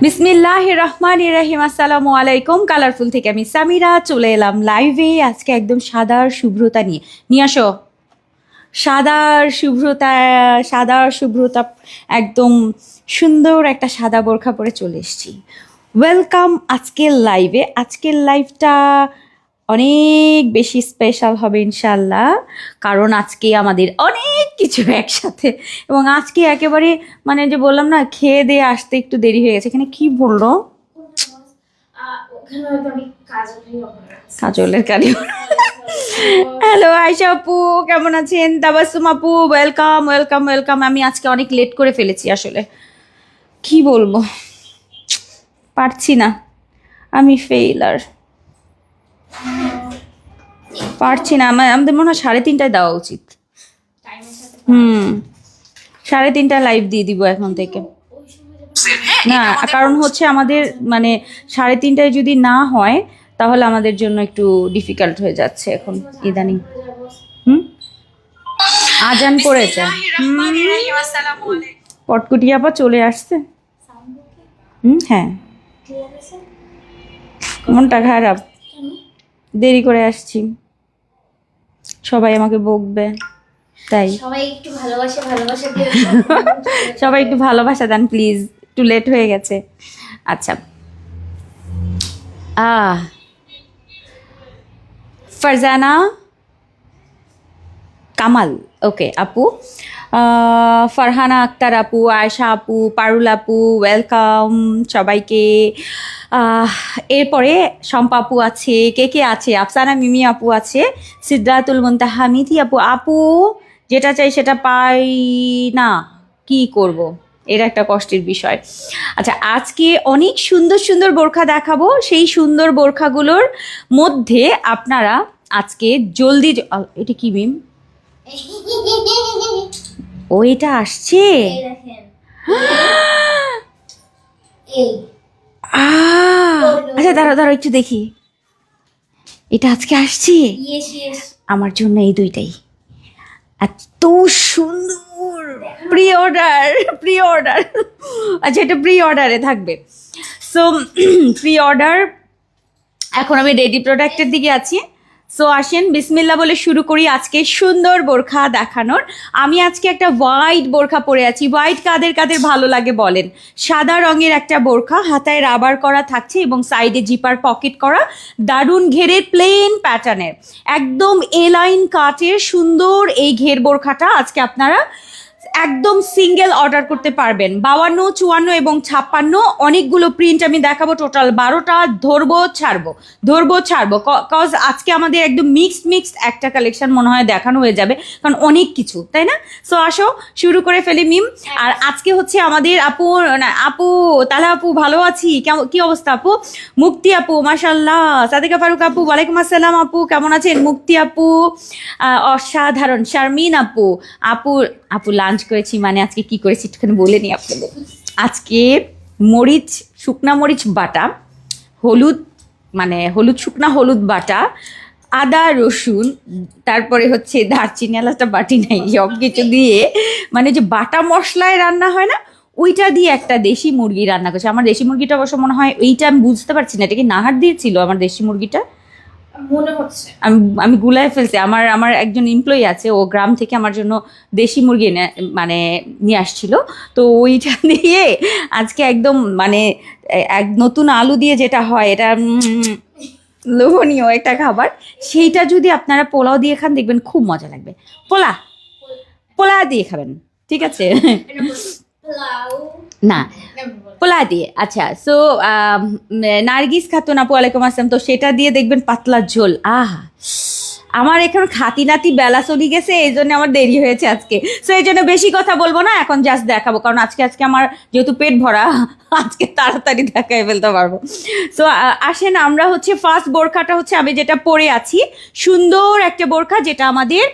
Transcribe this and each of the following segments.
বিসমিল্লাহির রহমানির রহিম। আসসালামু আলাইকুম। কালারফুল থেকে আমি সামিরা চলে এলাম লাইভে আজকে একদম সাদার শুভ্রতা নিয়ে আসো। সাদার শুভ্রতা একদম সুন্দর একটা সাদা বোরখা পরে চলে এসেছি। ওয়েলকাম আজকের লাইভে। আজকের লাইভটা অনেক বেশি স্পেশাল হবে ইনশাল্লাহ, কারণ আজকে আমাদের অনেক কিছু একসাথে, এবং আজকে একেবারে মানে যে বললাম না, খেয়ে দিয়ে আসতে একটু দেরি হয়ে গেছে। এখানে কি বললো কাজলের কারি। হ্যালো আয়শা আপু, কেমন আছেন? তাবাসসুম আপু, ওয়েলকাম ওয়েলকাম ওয়েলকাম। আমি আজকে অনেক লেট করে ফেলেছি, আসলে কি বলবো, পারছি না, আমি ফেইলার, পারছি না। আমাদের মনে হয় 3:30টায় দেওয়া উচিত। 3:30 লাইভ দিয়ে দিব এখন থেকে। না, কারণ হচ্ছে আমাদের মানে 3:30টায় যদি না হয় তাহলে আমাদের জন্য একটু ডিফিকাল্ট হয়ে যাচ্ছে এখন ইদানিং। আজান পড়েছে। পটকুটি আপা চলে আসছে। হ্যাঁ, মনটা খারাপ, দেরি করে আসছি, সবাই আমাকে বকবে, তাই সবাই একটু ভালোবাসা দেন প্লিজ, একটু লেট হয়ে গেছে। আচ্ছা, ফারজানা কামাল, ওকে আপু, ফারহানা আক্তার আপু, আয়শা আপু, পারুল আপু, ওয়েলকাম সবাইকে। এরপরে শম্পা আপু আছে, কে আছে, আফসানা মিমি আপু আছে, সিদ্ধাতুল মুনতাহা মিথি আপু। আপু যেটা চাই সেটা পাই না, কি করব, এর একটা কষ্টের বিষয়। আচ্ছা, আজকে অনেক সুন্দর সুন্দর বোরখা দেখাবো। সেই সুন্দর বোরখাগুলোর মধ্যে আপনারা আজকে জলদি, এটা কি মিম, ওইটা আসছে, আচ্ছা দাঁড়াও একটু দেখি, এটা আজকে আসছে আমার জন্য। এই দুইটাই এত সুন্দর, প্রি অর্ডার। আচ্ছা, এটা প্রি অর্ডারে থাকবে। সো প্রি অর্ডার, এখন আমি রেডি প্রোডাক্টের দিকে আছি। সো আসেন বিসমিল্লাহ বলে শুরু করি আজকে সুন্দর বোরখা দেখানোর। আমি আজকে একটা হোয়াইট বোরখা পরে আছি। হোয়াইট কাদের কাদের ভালো লাগে বলেন? সাদা রঙের একটা বোরখা, হাতায় রাবার করা থাকছে এবং সাইডে জিপার পকেট করা, দারুণ ঘেরের প্লেন প্যাটার্নের, একদম এলাইন কাটের সুন্দর এই ঘের বোরখাটা আজকে আপনারা একদম সিঙ্গেল অর্ডার করতে পারবেন। 52, 54 এবং 56 অনেকগুলো প্রিন্ট আমি দেখাবো, টোটাল 12টা। ধরবো ছাড়বো কজ আজকে আমাদের একদম মিক্সড একটা কালেকশন মনে হয় দেখানো হয়ে যাবে, কারণ অনেক কিছু, তাই না? সো আসো শুরু করে ফেলি মিম। আর আজকে হচ্ছে আমাদের আপু তাহলে আপু ভালো আছি, কি অবস্থা আপু? মুক্তি আপু মাশাল্লাহ, সাদিকা ফারুক আপু ওয়ালাইকুম আসসালাম আপু, কেমন আছেন? মুক্তি আপু অসাধারণ। শারমিন আপু লাঞ্চ করেছি, মানে আজকে কি করেছি একটুখানি বলে নিই আপনাদের। আজকে শুকনা মরিচ বাটা, শুকনা হলুদ বাটা, আদা রসুন, তারপরে হচ্ছে দারচিনি, এলাচটা বাটি নাই, সব কিছু দিয়ে মানে যে বাটা মশলায় রান্না হয় না, ওইটা দিয়ে একটা দেশি মুরগি রান্না করছে। আমার দেশি মুরগিটা অবশ্য মনে হয় এইটা, আমি বুঝতে পারছি না এটা কি নাহার দিয়েছিল আমার দেশি মুরগিটা, মনে হচ্ছে। আমি গুলায় ফেলছি। আমার একজন এমপ্লয়ি আছে, ও গ্রাম থেকে আমার জন্য দেশি মুরগি মানে নিয়ে আসছিল, তো ওইটা দিয়ে আজকে একদম মানে এক নতুন আলু দিয়ে যেটা হয়, এটা লোভনীয় একটা খাবার, সেইটা যদি আপনারা পোলাও দিয়ে খান দেখবেন খুব মজা লাগবে। পোলা দিয়ে খাবেন, ঠিক আছে? না, পোলা দিয়ে। আচ্ছা, সো নার্গিস খাতুন আপু ওয়ালাইকুম আসসালাম, তো সেটা দিয়ে দেখবেন পাতলা ঝোল। আমার এখন খাতি নাতি বেলা চলে গেছে, এই জন্য আমার দেরি হয়েছে আজকে। সো এই জন্য বেশি কথা বলবো না, এখন জাস্ট দেখাবো, কারণ আজকে আমার যেহেতু পেট ভরা, আজকে তাড়াতাড়ি দেখাই ফেলতে পারবো। সো আসেন, আমরা হচ্ছে ফার্স্ট বোরখাটা হচ্ছে আমি যেটা পরে আছি, সুন্দর একটা বোরখা, যেটা আমাদের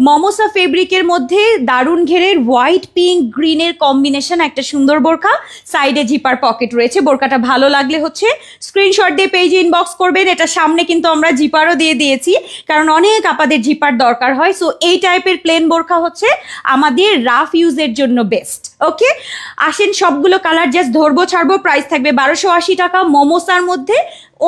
মমোসা ফেব্রিকের মধ্যে দারুণ ঘেরের হোয়াইট পিঙ্ক গ্রিনের কম্বিনেশন, একটা সুন্দর বোরখা, সাইডে জিপার পকেট রয়েছে। বোরখাটা ভালো লাগলে হচ্ছে স্ক্রিনশট দিয়ে পেজে ইনবক্স করবেন। এটা সামনে কিন্তু আমরা জিপারও দিয়ে দিয়েছি, কারণ অনেক অনেক আপাদের জিপার দরকার হয়, সো এই টাইপের প্লেন বোরখা হচ্ছে আমাদের রাফ ইউজের জন্য বেস্ট। ওকে, আসেন সবগুলো কালার জাস্ট ধরবো ছাড়বো। প্রাইস থাকবে 1280 টাকা। মোমোসার মধ্যে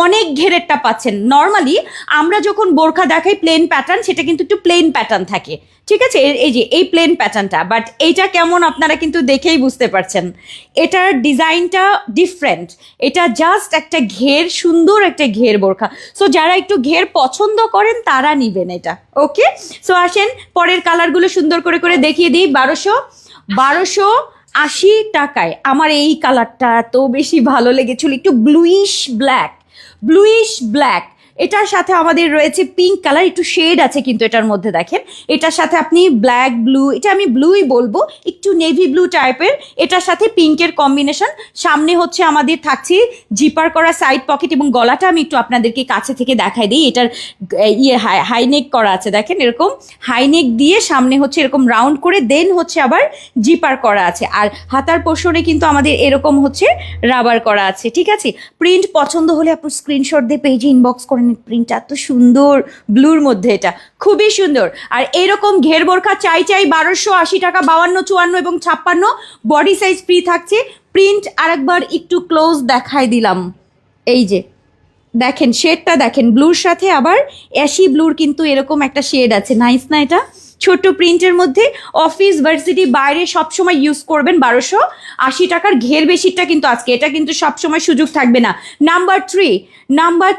অনেক ঘেরেরটা পাচ্ছেন। নর্মালি আমরা যখন বোরখা দেখাই প্লেন প্যাটার্ন, সেটা কিন্তু একটু প্লেন প্যাটার্ন থাকে, ঠিক আছে? এই যে এই প্লেন প্যাটার্নটা, বাট এইটা কেমন আপনারা কিন্তু দেখেই বুঝতে পারছেন, এটার ডিজাইনটা ডিফারেন্ট। এটা জাস্ট একটা ঘের, সুন্দর একটা ঘের বোরখা। সো যারা একটু ঘের পছন্দ করেন তারা নিবেন এটা। ওকে, সো আসেন পরের কালারগুলো সুন্দর করে করে দেখিয়ে দিই। 1280 টাকায় আমার এই কালারটা এত বেশি ভালো লেগেছিল, একটু ব্লুইশ ব্ল্যাক। এটার সাথে আমাদের রয়েছে পিঙ্ক কালার, একটু শেড আছে কিন্তু এটার মধ্যে দেখেন। এটার সাথে আপনি ব্ল্যাক ব্লু, এটা আমি ব্লুই বলবো, একটু নেভি ব্লু টাইপের, এটার সাথে পিঙ্কের কম্বিনেশন। সামনে হচ্ছে আমাদের থাকছে জিপার করা সাইড পকেট, এবং গলাটা আমি একটু আপনাদেরকে কাছে থেকে দেখাই দিই। এটার হাইনেক করা আছে, দেখেন এরকম হাইনেক দিয়ে সামনে হচ্ছে এরকম রাউন্ড করে, দেন হচ্ছে আবার জিপার করা আছে। আর হাতার পোর্শনে কিন্তু আমাদের এরকম হচ্ছে রাবার করা আছে, ঠিক আছে? প্রিন্ট পছন্দ হলে আপনি স্ক্রিনশট দিয়ে পেজে ইনবক্স করেন। প্রিন্টটা এত সুন্দর, ব্লুর মধ্যে এটা খুবই সুন্দর। আর এরকম ঘের বোরখা চাই 1280 টাকা। 52, 54 এবং 56 বডি সাইজ ফ্রি থাকছে। প্রিন্ট আরেকবার একটু ক্লোজ দেখাই দিলাম। এই যে দেখেন শেডটা দেখেন, ব্লুর সাথে আবার অ্যাশি ব্লুর কিন্তু এরকম একটা শেড আছে। নাইস না এটা? ছোট্ট প্রিন্টের মধ্যে অফিস ভার্সিটি বাইরে সবসময় ইউজ করবেন। 1280 টাকার ঘের বেশিটা কিন্তু আজকে, এটা কিন্তু সবসময় সুযোগ থাকবে না। নাম্বার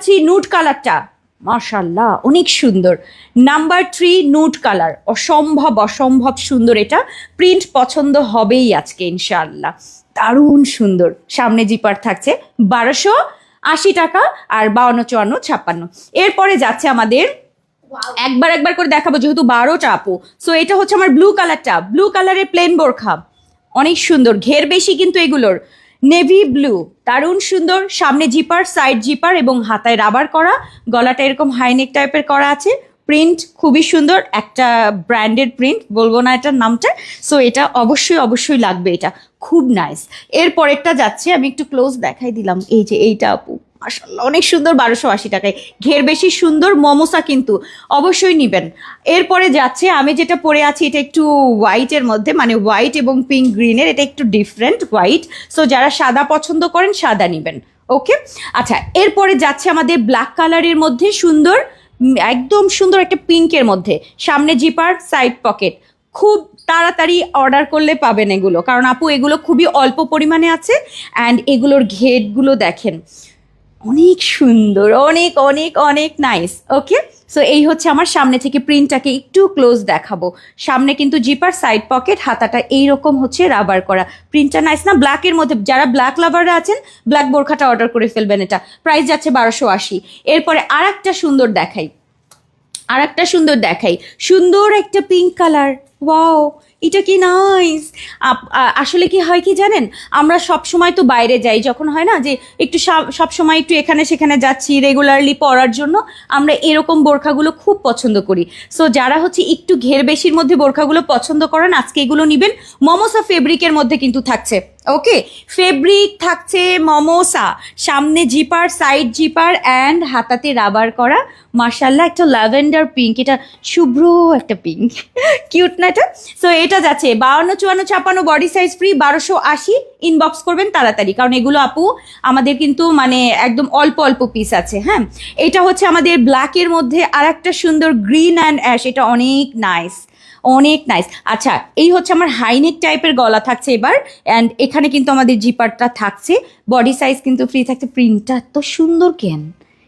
3 নুড কালারটা মাশাআল্লাহ অনেক সুন্দর। নাম্বার 3 নুড কালার, অসম্ভব সুন্দর। এটা প্রিন্ট পছন্দ হবেই আজকে ইনশাআল্লাহ, দারুণ সুন্দর। সামনে জিপার থাকছে। 1280 টাকা। আর 52, 54, 56। এরপরে যাচ্ছে আমাদের একবার করে দেখাবো যেহেতু 12টা আপু। সো এটা হচ্ছে আমার ব্লু কালারটা, ব্লু কালারের প্লেন বোরখা, অনেক সুন্দর। ঘের বেশি কিন্তু এগুলোর, নেভি ব্লু, দারুণ সুন্দর। সামনে জিপার, সাইড জিপার এবং হাতায় রাবার করা, গলাটা এরকম হাইনেক টাইপের করা আছে। প্রিন্ট খুবই সুন্দর, একটা ব্র্যান্ডেড প্রিন্ট, বলবো না এটার নামটা। সো এটা অবশ্যই লাগবে, এটা খুব নাইস। এরপরেরটা যাচ্ছে, আমি একটু ক্লোজ দেখাই দিলাম। এই যে এইটা আপু মাশাআল্লাহ অনেক সুন্দর, 1280 টাকায়। ঘের বেশি সুন্দর, মমোসা কিন্তু অবশ্যই নিবেন। এরপরে যাচ্ছে আমি যেটা পরে আছি, এটা একটু হোয়াইটের মধ্যে, মানে হোয়াইট এবং পিঙ্ক গ্রিনের, এটা একটু ডিফারেন্ট হোয়াইট। সো যারা সাদা পছন্দ করেন সাদা নিবেন। ওকে, আচ্ছা এরপরে যাচ্ছে আমাদের ব্ল্যাক কালারের মধ্যে সুন্দর, একদম সুন্দর একটা পিঙ্কের মধ্যে, সামনে জিপার, সাইড পকেট। খুব তাড়াতাড়ি অর্ডার করলে পাবেন এগুলো, কারণ আপু এগুলো খুবই অল্প পরিমাণে আছে। অ্যান্ড এগুলোর ঘেরগুলো দেখেন অনেক সুন্দর, অনেক নাইস। ওকে, সো এই হচ্ছে আমার সামনে থেকে প্রিন্টটাকে একটু ক্লোজ দেখাবো। সামনে কিন্তু জিপার, সাইড পকেট, হাতাটা এইরকম হচ্ছে রাবার করা। প্রিন্টটা নাইস না? ব্ল্যাকের মধ্যে যারা ব্ল্যাক লাভাররা আছেন, ব্ল্যাক বোরখাটা অর্ডার করে ফেলবেন। এটা প্রাইস যাচ্ছে 1280। এরপরে আর একটা সুন্দর দেখাই, সুন্দর একটা পিঙ্ক কালার। ওয়াও, এটা কি নাইস। আসলে কি হয় কি জানেন, আমরা সব সময় তো বাইরে যাই, যখন হয় না যে একটু সব সময় একটু এখানে সেখানে যাচ্ছি রেগুলারলি পরার জন্য, আমরা এরকম বোরখাগুলো খুব পছন্দ করি। সো যারা হচ্ছে একটু ঘের বেশির মধ্যে বোরখাগুলো পছন্দ করেন, আজকে এগুলো নিবেন। মমোসা ফেব্রিকের মধ্যে কিন্তু থাকছে। ওকে, ফেব্রিক থাকছে মমোসা, সামনে জিপার, সাইড জিপার অ্যান্ড হাতাতে রাবার করা। মাশাআল্লাহ একটা ল্যাভেন্ডার পিঙ্ক, এটা শুভ্র একটা পিঙ্ক, কিউট না এটা? সো এটা যাচ্ছে 52, 54, 56 বডি সাইজ ফ্রি, 1280। ইনবক্স করবেন তাড়াতাড়ি, কারণ এগুলো আপু আমাদের কিন্তু মানে একদম অল্প পিস আছে। হ্যাঁ, এটা হচ্ছে আমাদের ব্ল্যাকের মধ্যে আর একটা সুন্দর গ্রিন অ্যান্ড অ্যাশ, এটা অনেক নাইস। আচ্ছা, এই হচ্ছে আমার হাইনেক টাইপের গলা থাকছে এবার। অ্যান্ড এখানে কিন্তু আমাদের জিপারটা থাকছে, বডি সাইজ কিন্তু ফ্রি থাকছে। প্রিন্টটা এত সুন্দর কেন,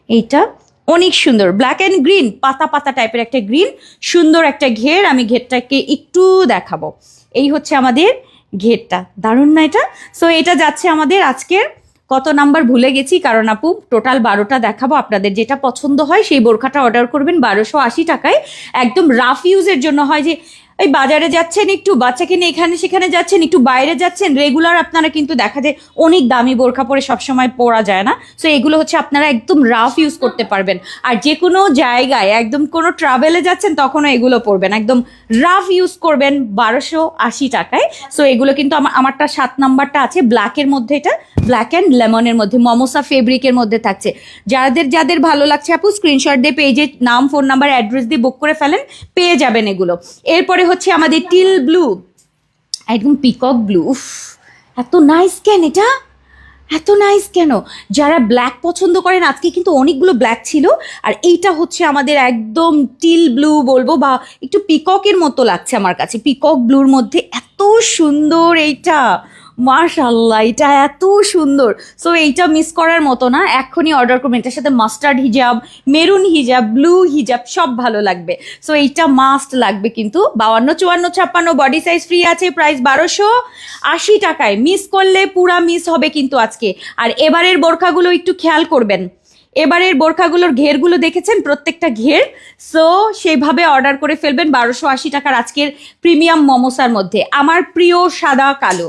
এইটা অনেক সুন্দর। ব্ল্যাক অ্যান্ড গ্রিন, পাতা টাইপের একটা গ্রিন, সুন্দর একটা ঘের। আমি ঘেরটাকে একটু দেখাবো। এই হচ্ছে আমাদের ঘেরটা, দারুণ না এটা? সো এটা যাচ্ছে আমাদের আজকের কত নাম্বার ভুলে গেছি, কারণ আপু টোটাল 12টা দেখাবো। আপনাদের যেটা পছন্দ হয় সেই বোরখাটা অর্ডার করবেন 1280 টাকায়। একদম রাফ ইউজের জন্য হয় যে এই বাজারে যাচ্ছেন, একটু বাচ্চাকে নিয়ে এখানে সেখানে যাচ্ছেন, একটু বাইরে যাচ্ছেন, রেগুলার আপনারা কিন্তু দেখা যায় অনেক দামি বোরখা পরে সবসময় পরা যায় না। সো এগুলো হচ্ছে আপনারা একদম রাফ ইউজ করতে পারবেন। আর যে কোনো জায়গায় একদম কোনো ট্রাভেলে যাচ্ছেন তখনও এগুলো পরবেন, একদম রাফ ইউজ করবেন 1280 টাকায়। সো এগুলো কিন্তু আমারটা 7 নাম্বারটা আছে ব্ল্যাকের মধ্যে, এটা ব্ল্যাক অ্যান্ড লেমনের মধ্যে মমোসা ফেব্রিকের মধ্যে থাকছে। যাদের ভালো লাগছে আপু স্ক্রিনশট দিয়ে পেজে নাম, ফোন নাম্বার, অ্যাড্রেস দিয়ে বুক করে ফেলেন, পেয়ে যাবেন এগুলো। এরপরে হচ্ছে আমাদের টিল ব্লু, একদম পিকক ব্লু। এত নাইস কেন এটা, এত নাইস কেন? যারা ব্ল্যাক পছন্দ করেন, আজকে কিন্তু অনেকগুলো ব্ল্যাক ছিল, আর এইটা হচ্ছে আমাদের একদম টিল ব্লু বলবো, বা একটু পিককের মতো লাগছে আমার কাছে, পিকক ব্লুর মধ্যে এত সুন্দর এইটা, মাশাআল্লাহ এটা এত সুন্দর। সো এইটা মিস করার মতো না, এখনই অর্ডার করবেন। এটার সাথে মাস্টার্ড হিজাব, মেরুন হিজাব, ব্লু হিজাব সব ভালো লাগবে। সো এইটা মাস্ট লাগবে কিন্তু। 52, 54, 56 বডি সাইজ ফ্রি আছে, প্রাইস 1280 টাকায়। মিস করলে পুরা মিস হবে কিন্তু আজকে। আর এবারের বোরখাগুলো একটু খেয়াল করবেন, এবারের বোরখাগুলোর ঘেরগুলো দেখেছেন, প্রত্যেকটা ঘের। সো সেইভাবে অর্ডার করে ফেলবেন 1280 টাকার আজকের প্রিমিয়াম মমোসার মধ্যে। আমার প্রিয় সাদা কালো,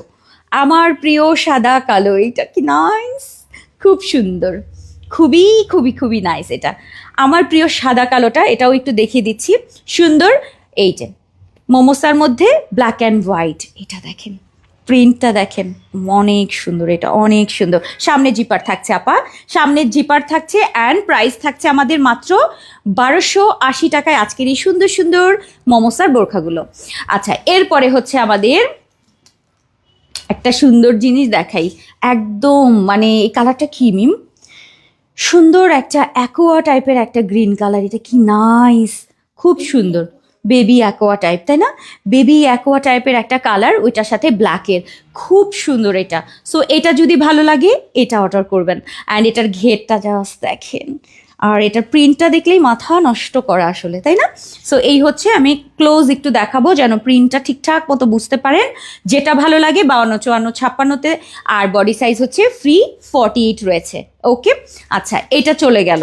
আমার প্রিয় সাদা কালো, এটা কি নাইস, খুব সুন্দর, খুবই খুবই খুবই নাইস এটা। আমার প্রিয় সাদা কালোটা, এটাও একটু দেখিয়ে দিচ্ছি, সুন্দর। এই যে মোমোসার মধ্যে ব্ল্যাক অ্যান্ড হোয়াইট, এটা দেখেন, প্রিন্টটা দেখেন, অনেক সুন্দর, এটা অনেক সুন্দর। সামনে জিপার থাকছে আপা, সামনের জিপার থাকছে, অ্যান্ড প্রাইস থাকছে আমাদের মাত্র 1280 টাকায় আজকের এই সুন্দর সুন্দর মোমোসার বোরখাগুলো। আচ্ছা, এরপরে হচ্ছে আমাদের একটা সুন্দর জিনিস দেখাই, একদম মানে এই কালারটা কি মিম, সুন্দর একটা অ্যাকোয়া টাইপের একটা গ্রিন কালার, এটা কি নাইস, খুব সুন্দর, বেবি অ্যাকোয়া টাইপ, তাই না? বেবি অ্যাকোয়া টাইপের একটা কালার, ওইটার সাথে ব্ল্যাকের, খুব সুন্দর এটা। সো এটা যদি ভালো লাগে এটা অর্ডার করবেন। অ্যান্ড এটার ঘেরটা জাস্ট দেখেন, আর এটার প্রিন্টটা দেখলেই মাথা নষ্ট করা আসলে, তাই না? সো এই হচ্ছে, আমি ক্লোজ একটু দেখাবো যেন প্রিন্টটা ঠিকঠাক মতো বুঝতে পারেন। যেটা ভালো লাগে 52, 54, 56-তে, আর বডি সাইজ হচ্ছে ফ্রি 48 রয়েছে। ওকে, আচ্ছা এটা চলে গেল।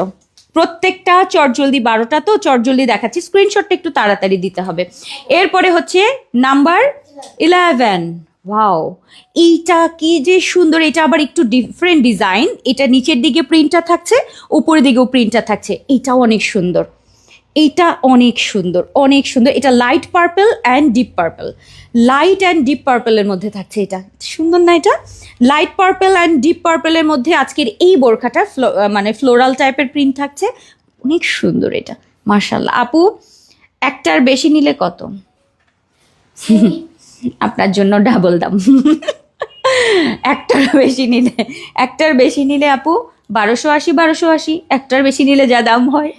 প্রত্যেকটা চটজলদি 12টা তো চটজলদি দেখাচ্ছি, স্ক্রিনশটটা একটু তাড়াতাড়ি দিতে হবে। এরপরে হচ্ছে নাম্বার 11। ওয়াও, এইটা কি যে সুন্দর, এটা আবার একটু ডিফারেন্ট ডিজাইন, এটা নিচের দিকে প্রিন্টটা থাকছে, উপরের দিকেও প্রিন্টটা থাকছে, এইটাও অনেক সুন্দর, এইটা অনেক সুন্দর, অনেক সুন্দর। এটা light purple and deep purple, light and deep পার্পলের মধ্যে থাকছে, এটা সুন্দর না? এটা লাইট পার্পল অ্যান্ড ডিপ পার্পলের মধ্যে আজকের এই বোরখাটা মানে ফ্লোরাল টাইপের প্রিন্ট থাকছে, অনেক সুন্দর এটা, মাশাআল্লাহ। আপু একটার বেশি নিলে কত? আপনার জন্য ডাবল দাম। একটার বেশি নিলে আপু 1280, 1280, একটার বেশি নিলে যা দাম হয়।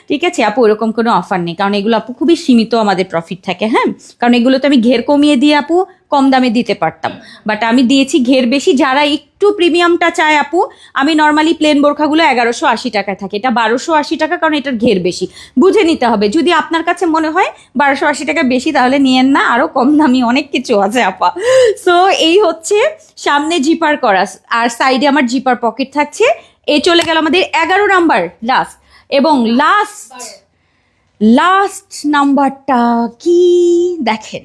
ঠিক আছে আপু, ওরকম কোনো অফার নেই, কারণ এগুলো আপু খুবই সীমিত আমাদের প্রফিট থাকে। হ্যাঁ, কারণ এগুলো তো আমি ঘের কমিয়ে দিয়ে আপু কম দামে দিতে পারতাম, বাট আমি দিয়েছি ঘের বেশি। যারা একটু প্রিমিয়ামটা চায় আপু, আমি নর্মালি প্লেন বোরখাগুলো 1180 টাকায় থাকে, এটা 1280 টাকা, কারণ এটার ঘের বেশি। বুঝে নিতে হবে, যদি আপনার কাছে মনে হয় 1280 টাকা বেশি তাহলে নিয়েন না, আরও কম দামি অনেক কিছু আছে আপা। সো এই হচ্ছে সামনে জিপার করা, আর সাইডে আমার জিপার পকেট থাকছে। এই চলে গেল আমাদের 11 নাম্বার লাস্ট, এবং লাস্ট নাম্বারটা কি দেখেন,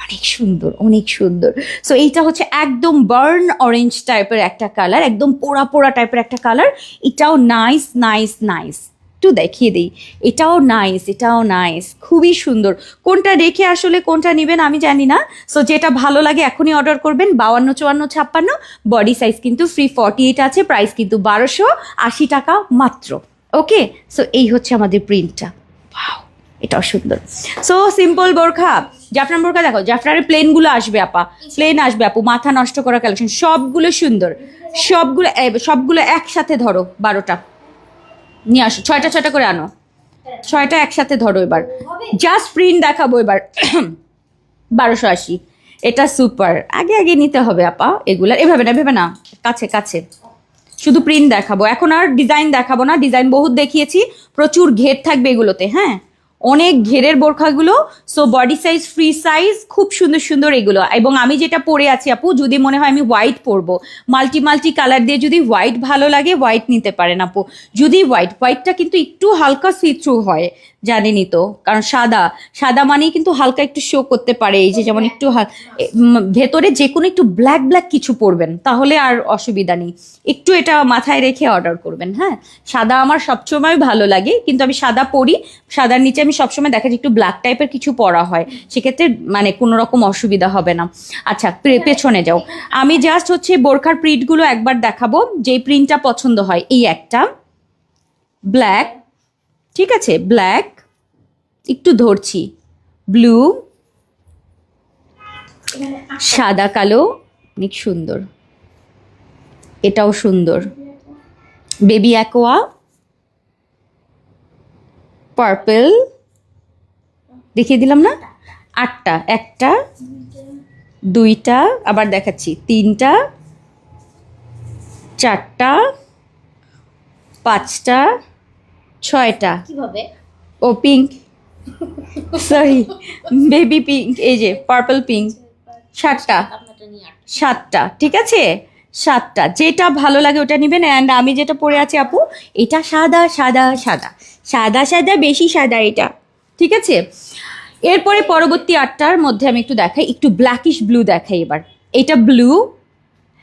অনেক সুন্দর, অনেক সুন্দর। সো এইটা হচ্ছে একদম বার্ন অরেঞ্জ টাইপের একটা কালার, একদম পোড়া পোড়া টাইপের একটা কালার, এটাও নাইস নাইস নাইস, একটু দেখিয়ে দিই, এটাও নাইস, এটাও নাইস, খুবই সুন্দর। কোনটা রেখে আসলে কোনটা নেবেন আমি জানি না। সো যেটা ভালো লাগে এখনই অর্ডার করবেন। 52, 54, 56 বডি সাইজ কিন্তু ফ্রি 48 আছে, প্রাইস কিন্তু 1280 টাকা মাত্র। ওকে, সো এই হচ্ছে আমাদের প্রিন্টটা, ওয়াও এটাও সুন্দর। সো সিম্পল বোরখা, জাফরান বোরখা দেখো, জাফরানের প্লেনগুলো আসবে আপা, প্লেন আসবে আপু, মাথা নষ্ট করা কালেকশন, সবগুলো সুন্দর, সবগুলো একসাথে ধরো, 12টা নিয়ে আসো, 6টা করে আনো, 6টা একসাথে ধরো। এবার জাস্ট প্রিন্ট দেখাবো এবার। 1280, এটা সুপার, আগে আগে নিতে হবে আপা এগুলার, এভাবে না, কাছে শুধু প্রিন্ট দেখাবো, এখন আর ডিজাইন দেখাবো না, ডিজাইন বহুত দেখিয়েছি, প্রচুর ঘের থাকবে এগুলোতে। হ্যাঁ, অনেক ঘেরের বোরখাগুলো। So body size, free size, খুব সুন্দর সুন্দর এগুলো। এবং আমি যেটা পরে আছি আপু, যদি মনে হয় আমি হোয়াইট পরবো, মাল্টি কালার দিয়ে যদি হোয়াইট ভালো লাগে হোয়াইট নিতে পারেন আপু। যদি হোয়াইটটা কিন্তু একটু হালকা সি থ্রু হয়, জানেনই তো, কারণ সাদা মানেই কিন্তু হালকা একটু শো করতে পারে। এই যে যেমন একটু ভেতরে যে কোনো একটু ব্ল্যাক কিছু পরবেন, তাহলে আর অসুবিধা নেই। একটু এটা মাথায় রেখে অর্ডার করবেন। হ্যাঁ, সাদা আমার সবসময় ভালো লাগে, কিন্তু আমি সাদা পরি, সাদার নিচে আমি সবসময় দেখা যায় একটু ব্ল্যাক টাইপের কিছু পরা হয়, সেক্ষেত্রে মানে কোনো রকম অসুবিধা হবে না। আচ্ছা, পেছনে যাও। আমি জাস্ট হচ্ছে বোরখার প্রিন্টগুলো একবার দেখাবো, যেই প্রিন্টটা পছন্দ হয়। এই একটা ব্ল্যাক, ঠিক আছে, ব্ল্যাক, একটু ধরছি, ব্লু, সাদা কালো, অনেক সুন্দর, এটাও সুন্দর, বেবি অ্যাকোয়া, পার্পল, দেখিয়ে দিলাম না? 8টা, 1টা, 2টা, আবার দেখাচ্ছি 3টা, 4টা, 5টা, 6টা। কিভাবে? ও পিঙ্ক, সরি, বেবি পিঙ্ক, এই যে পার্পল পিঙ্ক, 7টা, ঠিক আছে, 7টা। যেটা ভালো লাগে ওটা নেবেন। অ্যান্ড আমি যেটা পরে আছি আপু, এটা সাদা, বেশি সাদা এটা, ঠিক আছে। এরপরে পরবর্তী 8টার মধ্যে আমি একটু দেখাই, একটু ব্ল্যাকিশ ব্লু দেখাই এবার। এটা ব্লু,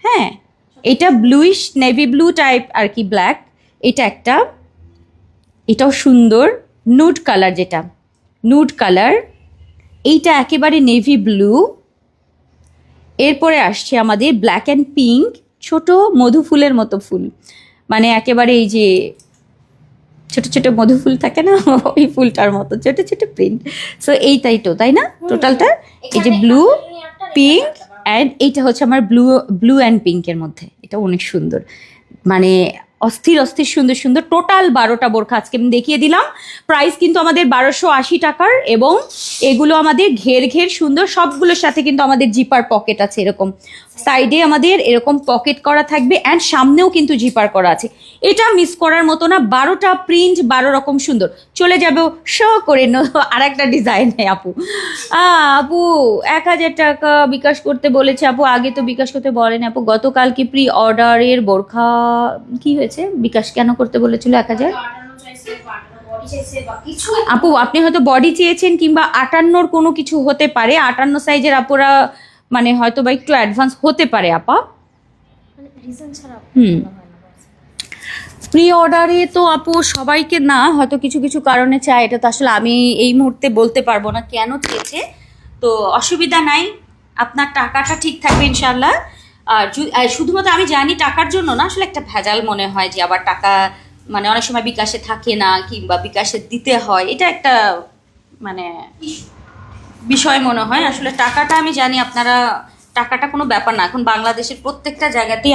হ্যাঁ, এটা ব্লুইশ নেভি ব্লু টাইপ আর কি, ব্ল্যাক। এটা একটা, এটাও সুন্দর, নুড কালার, যেটা নুড কালার। এইটা একেবারে নেভি ব্লু। এরপরে আসছে আমাদের ব্ল্যাক অ্যান্ড পিঙ্ক, ছোট মধু ফুলের মতো ফুল, মানে একেবারে এই যে ছোট ছোট মধু ফুল থাকে না, ওই ফুলটার মতো ছোট ছোট প্রিন্ট। সো এইটাই তো, তাই না টোটালটা? এই যে ব্লু, পিঙ্ক, অ্যান্ড এইটা হচ্ছে আমার ব্লু অ্যান্ড পিঙ্কের মধ্যে, এটা অনেক সুন্দর, মানে অস্থির সুন্দর সুন্দর। টোটাল 12টা বোরখা আজকে আমি দেখিয়ে দিলাম। প্রাইস কিন্তু আমাদের 1280 টাকার, এবং এগুলো আমাদের ঘের সুন্দর, সবগুলোর সাথে কিন্তু আমাদের জিপার পকেট আছে, এরকম সাইডে আমাদের এরকম পকেট করা থাকবে, অ্যান্ড সামনেও কিন্তু জিপার করা আছে। এটা মিস করার মতো না, 12টা প্রিন্ট, 12 রকম সুন্দর। চলে যাবে শো করে আর একটা ডিজাইনে আপু। আপু 1000 টাকা বিকাশ করতে বলেছে আপু, আগে তো বিকাশ করতে বলেন আপু। গতকাল কি প্রি অর্ডারের বোরখা কি হয়েছে, বিকাশ কেন করতে বলেছিল 1000? আপু আপনি হয়তো বডি চেয়েছেন, কিংবা 58 কোনো কিছু হতে পারে। 58 সাইজের আপুরা মানে হয়তো বা একটু অ্যাডভান্স হতে পারে আপা। প্রি অর্ডারে তো আপু সবাইকে না, হয়তো কিছু কিছু কারণে চায়, এটা তো আসলে আমি এই মুহূর্তে বলতে পারবো না কেন চেয়েছে। তো অসুবিধা নাই, আপনার টাকাটা ঠিক থাকবে ইনশাল্লাহ। আর শুধুমাত্র আমি জানি টাকার জন্য না, আসলে একটা ভেজাল মনে হয় যে আবার টাকা মানে অনেক সময় বিকাশে থাকে না, কিংবা বিকাশে দিতে হয়, এটা একটা মানে বিষয় মনে হয়। আসলে টাকাটা আমি জানি আপনারা, টাকাটা কোনো ব্যাপার না। এখন বাংলাদেশের প্রত্যেকটা জায়গাতেই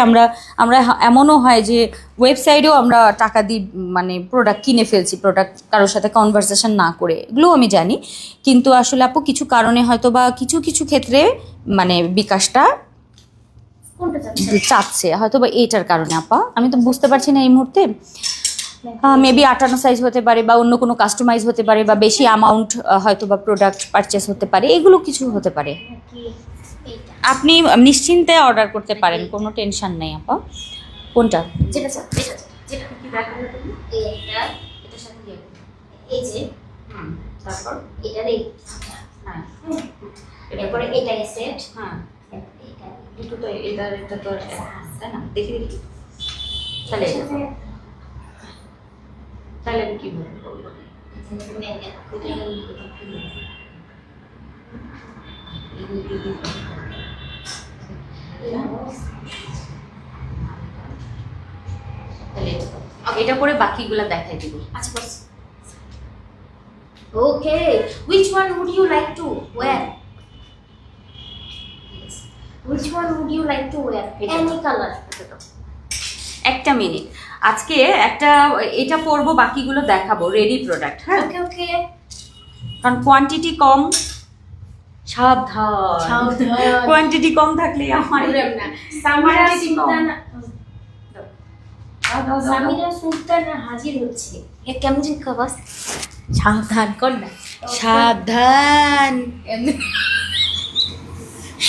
আমরা এমনও হয় যে ওয়েবসাইটেও আমরা টাকা দিই, মানে প্রোডাক্ট কিনে ফেলছি, প্রোডাক্ট কারোর সাথে কনভারসেশন না করে, এগুলোও আমি জানি। কিন্তু আসলে আপু কিছু কারণে হয়তো বা কিছু ক্ষেত্রে মানে বিকাশটা চাচ্ছে, হয়তো বা এইটার কারণে আপা, আমি তো বুঝতে পারছি না এই মুহূর্তে। মেবি 58 সাইজ হতে পারে, বা অন্য কোনো কাস্টমাইজ হতে পারে, বা বেশি অ্যামাউন্ট হয়তো বা প্রোডাক্ট পারচেস হতে পারে, এগুলো কিছু হতে পারে। আপনি নিশ্চিন্তে অর্ডার করতে পারেন, কোনো টেনশন নেই আপা। কোনটা? এরপরে এটাই সেট। হ্যাঁ, দুটো তো এটা তো তাই না, দেখি তাহলে আমি কি বলবো, এটা পরে বাকিগুলা দেখাই দিব। আচ্ছা বস। ওকে, which one would you like to wear? Which one would you like to wear? Any color. একটা মিনিট, আজকে একটা এটা পরবো, বাকিগুলো দেখাবো রেডি প্রোডাক্ট। হ্যাঁ ওকে ওকে, কারণ কোয়ান্টিটি কম। সাবধান, কোয়ান্টিটি কম থাকলে আমার না সামারা চিন্তা না। সামিরা সুলতান হাজির হচ্ছে। এ কেমন খাবাস? সাবধান কর না, সাবধান।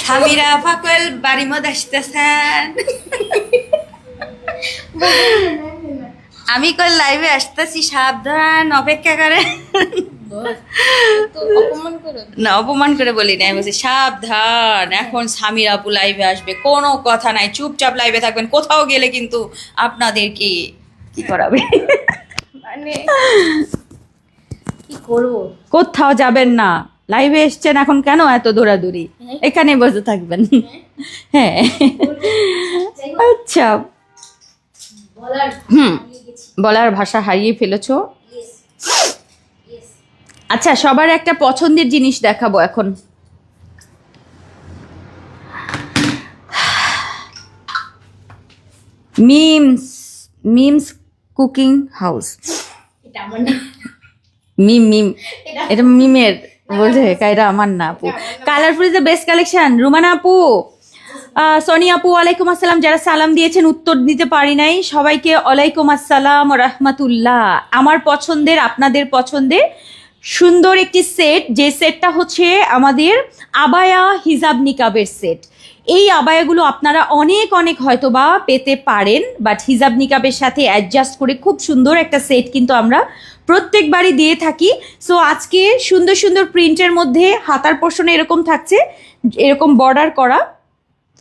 সামিরা ফাকল বাড়ির মধ্যে আসতেছেন। আমি কল লাইভে আসতেছি, সাবধান, অপেক্ষা করে। না, অপমান করে বলি না, আমি বলছি সাবধান, এখন সামির আপু লাইভে আসবে, কোনো কথা নাই, চুপচাপ লাইভে থাকবেন, কোথাও গেলে কিন্তু আপনাদের কি করাবে, মানে কি করবো, কোথাও যাবেন না, লাইভে এসছেন এখন, কেন এত দৌড়াদৌড়ি, এখানে বসে থাকবেন। হ্যাঁ, আচ্ছা, বলার বলার ভাষা হারিয়ে ফেলেছো। Yes. Yes. আচ্ছা, সবার একটা পছন্দের জিনিস দেখাবো এখন। Memes cooking house. এটা আমার না। মিম এটা মিমের বলছে, এটা আমার না আপু। Colourful is the best collection. Rumana আপু, সোনি আপু, ওয়ালাইকুম আসসালাম। যারা সালাম দিয়েছেন উত্তর দিতে পারি নাই, সবাইকে ওয়ালাইকুম আসসালাম রাহমাতুল্লাহ। আমার পছন্দের, আপনাদের পছন্দের সুন্দর একটি সেট, যে সেটটা হচ্ছে আমাদের আবায়া হিজাব নিকাবের সেট। এই আবায়াগুলো আপনারা অনেক অনেক হয়তো বা পেতে পারেন, বাট হিজাব নিকাবের সাথে অ্যাডজাস্ট করে খুব সুন্দর একটা সেট কিন্তু আমরা প্রত্যেকবারই দিয়ে থাকি। সো আজকে সুন্দর সুন্দর প্রিন্টের মধ্যে হাতার পোর্শনে এরকম থাকছে, এরকম বর্ডার করা,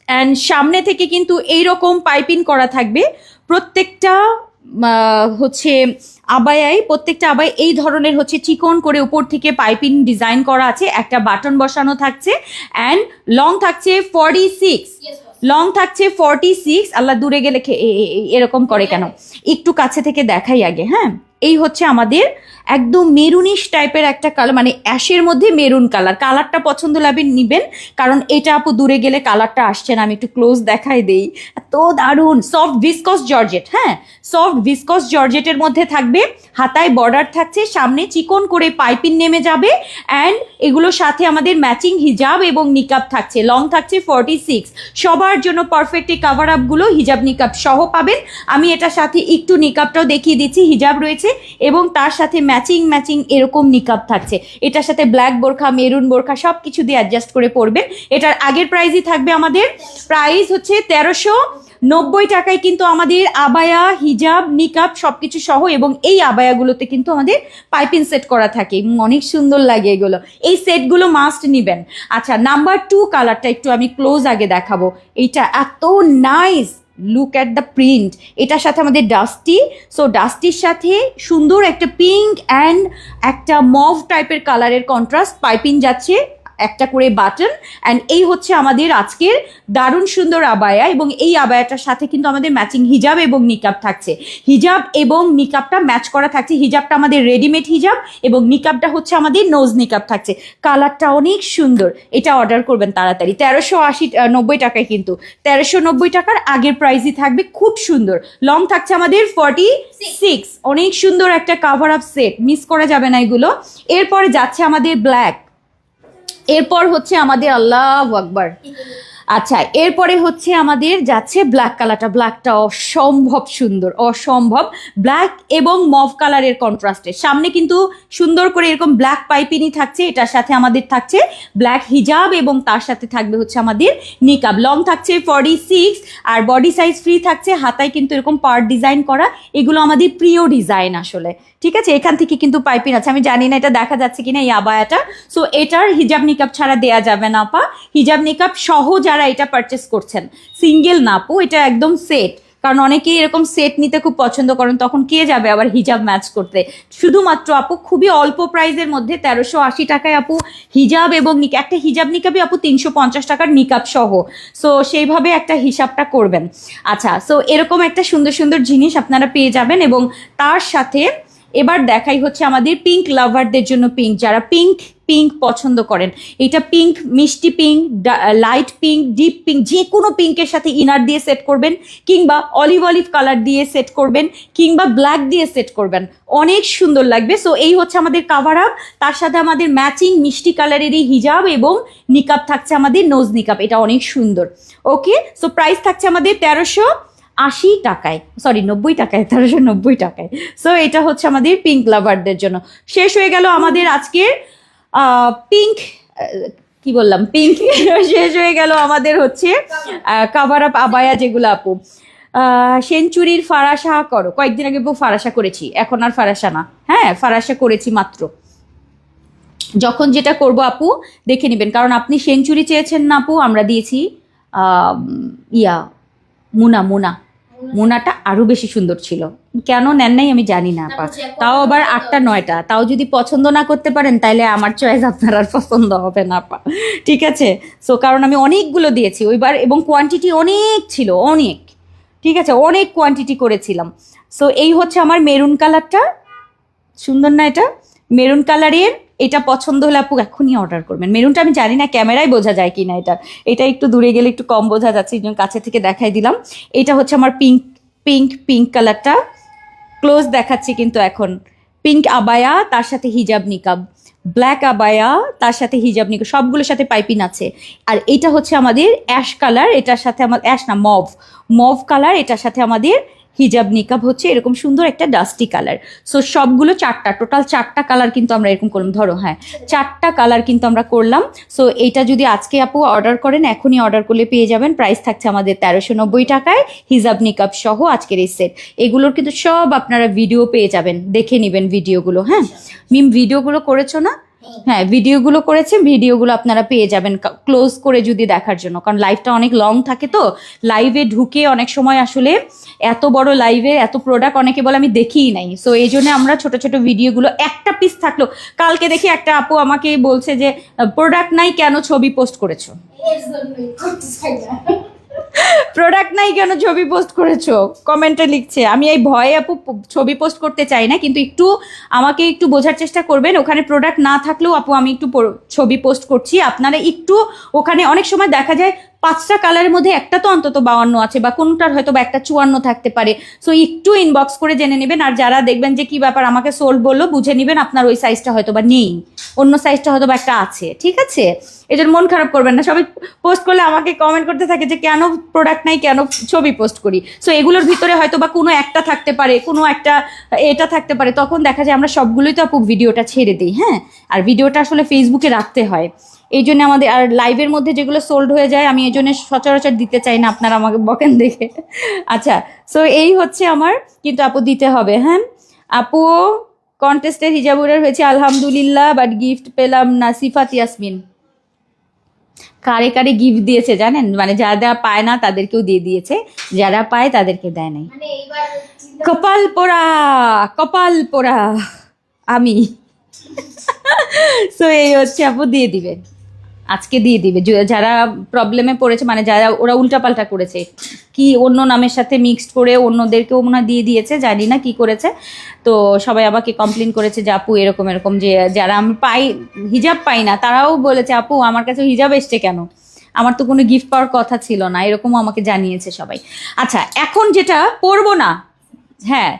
অ্যান্ড সামনে থেকে কিন্তু এইরকম পাইপিং করা থাকবে। প্রত্যেকটা হচ্ছে আবায়ায়, প্রত্যেকটা আবায় এই ধরনের হচ্ছে চিকন করে উপর থেকে পাইপিং ডিজাইন করা আছে, একটা বাটন বসানো থাকছে, অ্যান্ড লং থাকছে 46, লং থাকছে 46। আল্লাহ, দূরে গেলে এরকম করে কেন, একটু কাছে থেকে দেখাই আগে। হ্যাঁ, এই হচ্ছে আমাদের একদম মেরুনিশ টাইপের একটা কালার, মানে অ্যাশের মধ্যে মেরুন কালার। কালারটা পছন্দ নিবেন, কারণ এটা আপু দূরে গেলে কালারটা আসছে না, আমি একটু ক্লোজ দেখাই দেই। এত দারুণ সফট ভিসকস জর্জেট। হ্যাঁ, সফট ভিসকস জর্জেটের মধ্যে থাকবে, হাতায় বর্ডার থাকছে, সামনে চিকন করে পাইপিং নেমে যাবে, অ্যান্ড এগুলোর সাথে আমাদের ম্যাচিং হিজাব এবং নিকাব থাকছে। লং থাকছে 46। সবার জন্য পারফেক্ট এই কাভার আপগুলো হিজাব নিকাব সহ পাবেন। আমি এটার সাথে একটু নিকাবটাও দেখিয়ে দিচ্ছি, হিজাব রয়েছে এবং তার সাথে ম্যাচিং এরকম নিকাব থাকছে। এটার সাথে ব্ল্যাক বোরখা, মেরুন বোরখা সব কিছু দিয়ে অ্যাডজাস্ট করে পরবেন। এটার আগের প্রাইসই থাকবে, আমাদের প্রাইস হচ্ছে 1390 টাকায় কিন্তু আমাদের আবায়া, হিজাব, নিকাব সবকিছু সহ, এবং এই আবায়াগুলোতে কিন্তু আমাদের পাইপিং সেট করা থাকে, অনেক সুন্দর লাগে এগুলো। এই সেটগুলো মাস্ট নিবেন। আচ্ছা, নাম্বার 2 কালারটা একটু আমি ক্লোজ আগে দেখাবো। এইটা এত nice, look at the print. এটার সাথে আমাদের ডাস্টি, সো ডাস্টির সাথে সুন্দর একটা পিঙ্ক অ্যান্ড একটা মভ টাইপের কালারের কন্ট্রাস্ট পাইপিং যাচ্ছে, একটা করে বাটন, অ্যান্ড এই হচ্ছে আমাদের আজকের দারুণ সুন্দর আবায়া। এবং এই আবায়াটার সাথে কিন্তু আমাদের ম্যাচিং হিজাব এবং নিকাব থাকছে। হিজাব এবং নিকাবটা ম্যাচ করা থাকছে। হিজাবটা আমাদের রেডিমেড হিজাব এবং নিকাবটা হচ্ছে আমাদের নোজ নিকাব থাকছে। কালারটা অনেক সুন্দর। এটা অর্ডার করবেন তাড়াতাড়ি। 1390 টাকায়, কিন্তু 1390 টাকার আগের প্রাইসই থাকবে, খুব সুন্দর। লং থাকছে আমাদের 46। অনেক সুন্দর একটা কাভার আপ সেট, মিস করা যাবে না এগুলো। এরপরে যাচ্ছে আমাদের ব্ল্যাক, এরপর হচ্ছে আমাদের আল্লাহু আকবার। আচ্ছা, এরপরে হচ্ছে আমাদের যাচ্ছে ব্ল্যাক কালারটা। ব্ল্যাকটা অসম্ভব সুন্দর, অসম্ভব। ব্ল্যাক এবং মভ কালারের কন্ট্রাস্টে সামনে কিন্তু সুন্দর করে এরকম ব্ল্যাক পাইপিংই থাকছে। এটার সাথে আমাদের থাকছে ব্ল্যাক হিজাব এবং তার সাথে থাকবে হচ্ছে আমাদের নিকাব। লং থাকছে 46 আর বডি সাইজ ফ্রি থাকছে। হাতায় কিন্তু এরকম পার্ট ডিজাইন করা, এগুলো আমাদের প্রিয় ডিজাইন আসলে। ঠিক আছে, এখান থেকে কিন্তু পাইপিং আছে, আমি জানি না এটা দেখা যাচ্ছে কিনা এই আবায়াটা। সো এটার হিজাব নিকাব ছাড়া দেয়া যাবে না আপা। হিজাব নিকাব সহ যারা এটা পারচেস করছেন, সিঙ্গেল না আপু, এটা একদম সেট। কারণ অনেকেই এরকম সেট নিতে খুব পছন্দ করেন, তখন কে যাবে আবার হিজাব ম্যাচ করতে। শুধুমাত্র আপু খুবই অল্প প্রাইসের মধ্যে 1380 টাকায় আপু হিজাব এবং একটা হিজাব নিকাবই আপু 350 টাকার নিকাব সহ। সো সেইভাবে একটা হিসাবটা করবেন। আচ্ছা, সো এরকম একটা সুন্দর সুন্দর জিনিস আপনারা পেয়ে যাবেন। এবং তার সাথে এবার দেখাই হচ্ছে আমাদের পিঙ্ক লাভারদের জন্য পিঙ্ক, যারা পিঙ্ক পছন্দ করেন। এটা পিঙ্ক, মিষ্টি pink, light pink, deep pink, যে কোনো পিঙ্কের সাথে ইনার দিয়ে সেট করবেন, কিংবা অলিভ কালার দিয়ে সেট করবেন, কিংবা ব্ল্যাক দিয়ে সেট করবেন, অনেক সুন্দর লাগবে। সো এই হচ্ছে আমাদের কাভার আপ। তার সাথে আমাদের ম্যাচিং মিষ্টি কালারেরই হিজাব এবং নিকাব থাকছে আমাদের নোজ নিকাব, এটা অনেক সুন্দর। ওকে, সো প্রাইস থাকছে আমাদের টাকায়, সরি 90 টাকায়, 1390 টাকায়। সো এটা হচ্ছে আমাদের পিঙ্ক লাভারদের জন্য। শেষ হয়ে গেল আমাদের আজকের পিঙ্ক, কি বললাম, পিঙ্ক। শেষ হয়ে গেল আমাদের হচ্ছে কাভার আপ আবায়া, যেগুলো আপু সেঞ্চুরির ফারাসা করো, কয়েকদিন আগে ফারাসা করেছি, এখন আর ফারাসা না, হ্যাঁ ফারাসা করেছি মাত্র। যখন যেটা করব আপু দেখে নেবেন, কারণ আপনি সেঞ্চুরি চেয়েছেন না আপু, আমরা দিয়েছি মুনাটা আরো বেশি সুন্দর ছিল, কেন নেন নাই আমি জানি না আপা। তাও আবার 8টা 9টা, তাও যদি পছন্দ না করতে পারেন তাইলে আমার চয়েস আপনার আর পছন্দ হবে না আপা, ঠিক আছে। সো কারণ আমি অনেকগুলো দিয়েছি ওইবার, এবং কোয়ান্টিটি অনেক ছিল, অনেক, ঠিক আছে, অনেক কোয়ান্টিটি করেছিলাম। সো এই হচ্ছে আমার মেরুন কালারটা, সুন্দর না এটা? মেরুন কালারের এটা পছন্দ হলে আপু এখনই অর্ডার করবেন। মেরুনটা আমি জানি না ক্যামেরায় বোঝা যায় কি না, এটা একটু দূরে গেলে একটু কম বোঝা যাচ্ছে, এই জন্য কাছে থেকে দেখাই দিলাম। এটা হচ্ছে আমার পিঙ্ক কালারটা, ক্লোজ দেখাচ্ছি কিন্তু এখন। পিঙ্ক আবায়া, তার সাথে হিজাব নিকাব, ব্ল্যাক আবায়া, তার সাথে হিজাব নিকাব, সবগুলোর সাথে পাইপিং আছে। আর এটা হচ্ছে আমাদের অ্যাশ কালার, এটার সাথে আমার অ্যাশ না মভ কালার, এটার সাথে আমাদের হিজাব নিকাব হচ্ছে এরকম সুন্দর একটা ডাস্টি কালার। সো সবগুলো টোটাল 4টা কালার কিন্তু আমরা এরকম করলাম, ধরো হ্যাঁ 4টা কালার কিন্তু আমরা করলাম। সো এইটা যদি আজকে আপু অর্ডার করেন, এখনই অর্ডার করলে পেয়ে যাবেন। প্রাইস থাকছে আমাদের 1390 টাকায়, হিজাব নিকাব সহ আজকের এই সেট। এগুলোর কিন্তু সব আপনারা ভিডিও পেয়ে যাবেন, দেখে নেবেন ভিডিওগুলো। হ্যাঁ মিম, ভিডিওগুলো করেছো না? হ্যাঁ ভিডিওগুলো করেছে, ভিডিওগুলো আপনারা পেয়ে যাবেন ক্লোজ করে যদি দেখার জন্য, কারণ লাইভটা অনেক লং থাকে, তো লাইভে ঢুকে অনেক সময় আসলে এত বড় লাইভে এত প্রোডাক্ট অনেকে বলে আমি দেখিই নাই। সো এই জন্য আমরা ছোট ছোট ভিডিওগুলো, একটা পিস থাকলো। কালকে দেখি একটা আপু আমাকে বলছে যে প্রোডাক্ট নাই কেন ছবি পোস্ট করেছো, প্রোডাক্ট নাই কেন ছবি পোস্ট করেছো, কমেন্টে লিখছে। আমি এই ভয়ে আপু ছবি পোস্ট করতে চাই না, কিন্তু একটু আমাকে একটু বোঝার চেষ্টা করবেন, ওখানে প্রোডাক্ট না থাকলেও আপু আমি একটু ছবি পোস্ট করছি, আপনারা একটু ওখানে অনেক সময় দেখা যায় 5টা কালারের মধ্যে একটা তো অন্তত 52 আছে, বা কোনটার হয়তো বা একটা 54 থাকতে পারে। সো একটু ইনবক্স করে জেনে নেবেন। আর যারা দেখবেন যে কি ব্যাপার আমাকে সোল্ড বললো, বুঝে নেবেন আপনার ওই সাইজটা হয়তো বা নেই, অন্য সাইজটা হয়তো বা একটা আছে, ঠিক আছে। এজন্য মন খারাপ করবেন না, সবাই পোস্ট করলে আমাকে কমেন্ট করতে থাকে যে কেন প্রোডাক্ট নাই, কেন ছবি পোস্ট করি। সো এগুলোর ভিতরে হয়তো বা কোনো একটা থাকতে পারে, কোনো একটা এটা থাকতে পারে, তখন দেখা যায় আমরা সবগুলোই তো আপু ভিডিওটা ছেড়ে দিই। হ্যাঁ, আর ভিডিওটা আসলে ফেসবুকে রাখতে হয়, এই জন্য আমাদের। আর লাইভের মধ্যে যেগুলো সোল্ড হয়ে যায় আমি এই জন্য সচরাচর দিতে চাই না, আপনারা আমাকে বকেন দেখে। আচ্ছা, সো এই হচ্ছে আমার, কিন্তু আপু দিতে হবে। হ্যাঁ আপু, কন্টেস্টের হিজাব অর্ডার হয়েছে আলহামদুলিল্লাহ, বাট গিফট পেলাম না। সিফাত ইয়াসমিন কারে কারে গিফট দিয়েছে জানেন, মানে যারা পায় না তাদেরকেও দিয়ে দিয়েছে, যারা পায় তাদেরকে দেয় নাই। কপাল পোড়া আমি। সো এই হচ্ছে আপু, দিয়ে দিবে আজকে, দিয়ে দিবে যারা প্রবলেমে পড়েছে, মানে যারা ওরা উল্টাপাল্টা করেছে, কি অন্য নামের সাথে মিক্সড করে অন্যদেরকেও মনে হয় দিয়ে দিয়েছে, জানি না কি করেছে। তো সবাই আমাকে কমপ্লেন করেছে যে আপু এরকম এরকম, যে যারা আমি হিজাব পাই না তারাও বলেছে আপু আমার কাছে হিজাব এসছে কেন, আমার তো কোনো গিফট পাওয়ার কথা ছিল না, এরকমও আমাকে জানিয়েছে সবাই। আচ্ছা, এখন যেটা পরবো না, হ্যাঁ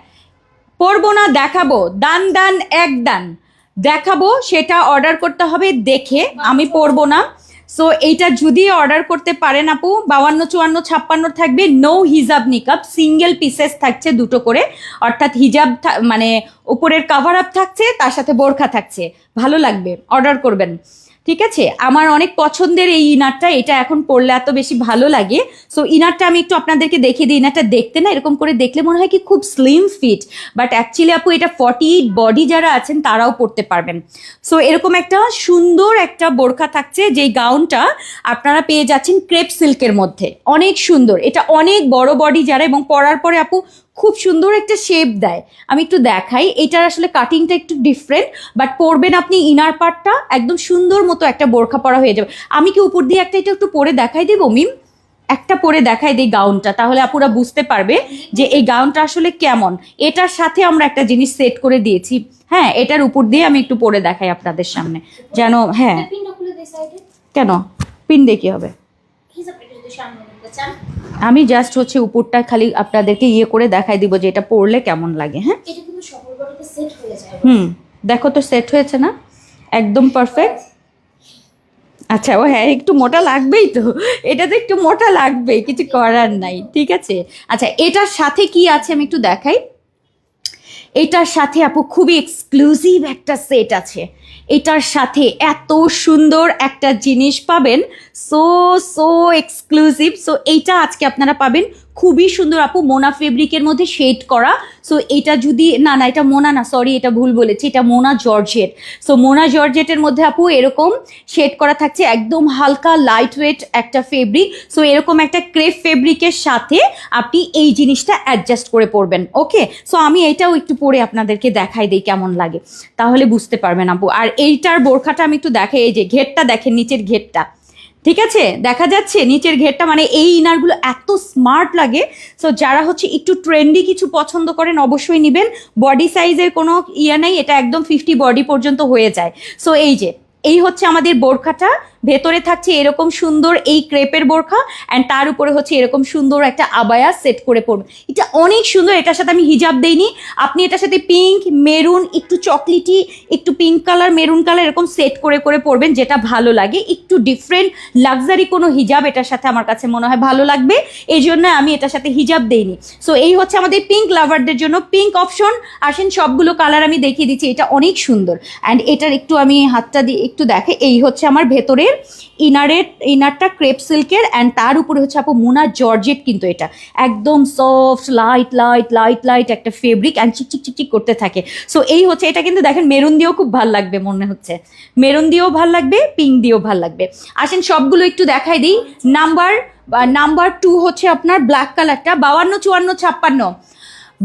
পরবো না, দেখাবো, এক দান দেখাবো, সেটা অর্ডার করতে হবে দেখে, আমি পরবো না। সো এইটা যদি অর্ডার করতে পারেন আপু, 52, 54, 56 থাকবে, নো হিজাব নিকাব, সিঙ্গেল পিসেস থাকছে 2টো করে, অর্থাৎ হিজাব মানে উপরের কাভার আপ থাকছে, তার সাথে বোরখা থাকছে, ভালো লাগবে, অর্ডার করবেন, ঠিক আছে। আমার অনেক পছন্দের এই ইনারটা, এটা এখন পরলে এত বেশি ভালো লাগে। সো ইনারটা আমি একটু আপনাদেরকে দেখিয়ে দিই। ইনারটা দেখতে না এরকম করে দেখলে মনে হয় কি খুব স্লিম ফিট, বাট অ্যাকচুয়ালি আপু এটা 48 বডি যারা আছেন তারাও পরতে পারবেন। সো এরকম একটা সুন্দর একটা বোরখা থাকছে, যেই গাউনটা আপনারা পেয়ে যাচ্ছেন ক্রেপ সিল্কের মধ্যে, অনেক সুন্দর। এটা অনেক বড় বডি যারা, এবং পরার পরে আপু খুব সুন্দর একটা শেপ দেয়। আমি একটু দেখাই, এটার আসলে কাটিংটা একটু ডিফারেন্ট, বাট পরবেন আপনি ইনার পার্টটা একদম সুন্দর মতো একটা বোরখা পরা হয়ে যাবে। আমি কি উপর দিয়ে এটা একটু পরে দেখাই দেবো মিম, একটা পরে দেখাই দিই গাউনটা, তাহলে আপুরা বুঝতে পারবে যে এই গাউনটা আসলে কেমন। এটার সাথে আমরা একটা জিনিস সেট করে দিয়েছি, হ্যাঁ এটার উপর দিয়ে আমি একটু পরে দেখাই আপনাদের সামনে, যেন হ্যাঁ। কেন পিন দিয়ে কি হবে, আমি জাস্ট হচ্ছে উপরটা খালি আপনাদেরকে ইয়ে করে দেখাই দিব যে এটা পরলে কেমন লাগে। হ্যাঁ দেখো তো সেট হয়েছে না, একদম পারফেক্ট। আচ্ছা ও হ্যাঁ একটু মোটা লাগবেই তো, এটা তো একটু মোটা লাগবেই, কিছু করার নাই, ঠিক আছে। আচ্ছা এটার সাথে কি আছে আমি একটু দেখাই। এটার সাথে আপু খুবই এক্সক্লুসিভ একটা সেট আছে, এটার সাথে এত সুন্দর একটা জিনিস পাবেন, সো সো এক্সক্লুসিভ। সো এইটা আজকে আপনারা পাবেন খুবই সুন্দর আপু, মোনা ফেব্রিকের মধ্যে শেড করা। সো এটা যদি না না এটা মোনা না, সরি এটা ভুল বলেছি, এটা মোনা জর্জেট। সো মোনা জর্জেটের মধ্যে আপু এরকম শেড করা থাকছে, একদম হালকা লাইট ওয়েট একটা ফেব্রিক। সো এরকম একটা ক্রেপ ফেব্রিকের সাথে আপনি এই জিনিসটা অ্যাডজাস্ট করে পরবেন। ওকে, সো আমি এটাও একটু পরে আপনাদেরকে দেখাই দিই কেমন লাগে, তাহলে বুঝতে পারবেন আপু। আর এইটার বোরখাটা আমি একটু দেখাই, এই যে ঘেরটা দেখেন, নিচের ঘেরটা ঠিক আছে দেখা যাচ্ছে, নিচের ঘেরটা মানে এই ইনারগুলো এত স্মার্ট লাগে। সো যারা হচ্ছে একটু ট্রেন্ডি কিছু পছন্দ করেন অবশ্যই নেবেন, বডি সাইজের কোনো ইয়ে নেই, এটা একদম 50 বডি পর্যন্ত হয়ে যায়। সো এই যে এই হচ্ছে আমাদের বোরখাটা, ভেতরে থাকছে এরকম সুন্দর এই ক্রেপের বোরখা, অ্যান্ড তার উপরে হচ্ছে এরকম সুন্দর একটা আবায়া সেট করে পরবে, এটা অনেক সুন্দর। এটার সাথে আমি হিজাব দেইনি, আপনি এটার সাথে পিঙ্ক, মেরুন, একটু চকলেটি, একটু পিঙ্ক কালার, মেরুন কালার এরকম সেট করে করে পরবেন, যেটা ভালো লাগে। একটু ডিফারেন্ট লাক্সারি কোনো হিজাব এটার সাথে আমার কাছে মনে হয় ভালো লাগবে, এই জন্য আমি এটার সাথে হিজাব দেইনি। সো এই হচ্ছে আমাদের পিঙ্ক লাভারদের জন্য পিঙ্ক অপশন। আসেন সবগুলো কালার আমি দেখিয়ে দিচ্ছি, এটা অনেক সুন্দর। অ্যান্ড এটার একটু আমি হাতটা দিয়ে একটু দেখে, এই হচ্ছে আমার ভেতরের ইনারটা ক্রেপ সিল্কের, অ্যান্ড তার উপরে হচ্ছে আপু মোনা জর্জেট, কিন্তু এটা একদম soft light light light light একটা ফেব্রিক, অ্যান্ড চিকচিক চিকচিক করতে থাকে। সো এই হচ্ছে এটা, কিন্তু দেখেন মেরুন দিয়েও খুব ভাল লাগবে, মনে হচ্ছে মেরুন দিয়েও ভাল লাগবে, পিঙ্ক দিয়েও ভাল লাগবে। আসেন সবগুলো একটু দেখাই দিই। নাম্বার 2 হচ্ছে আপনার ব্ল্যাক কালারটা, 52, 54, 56,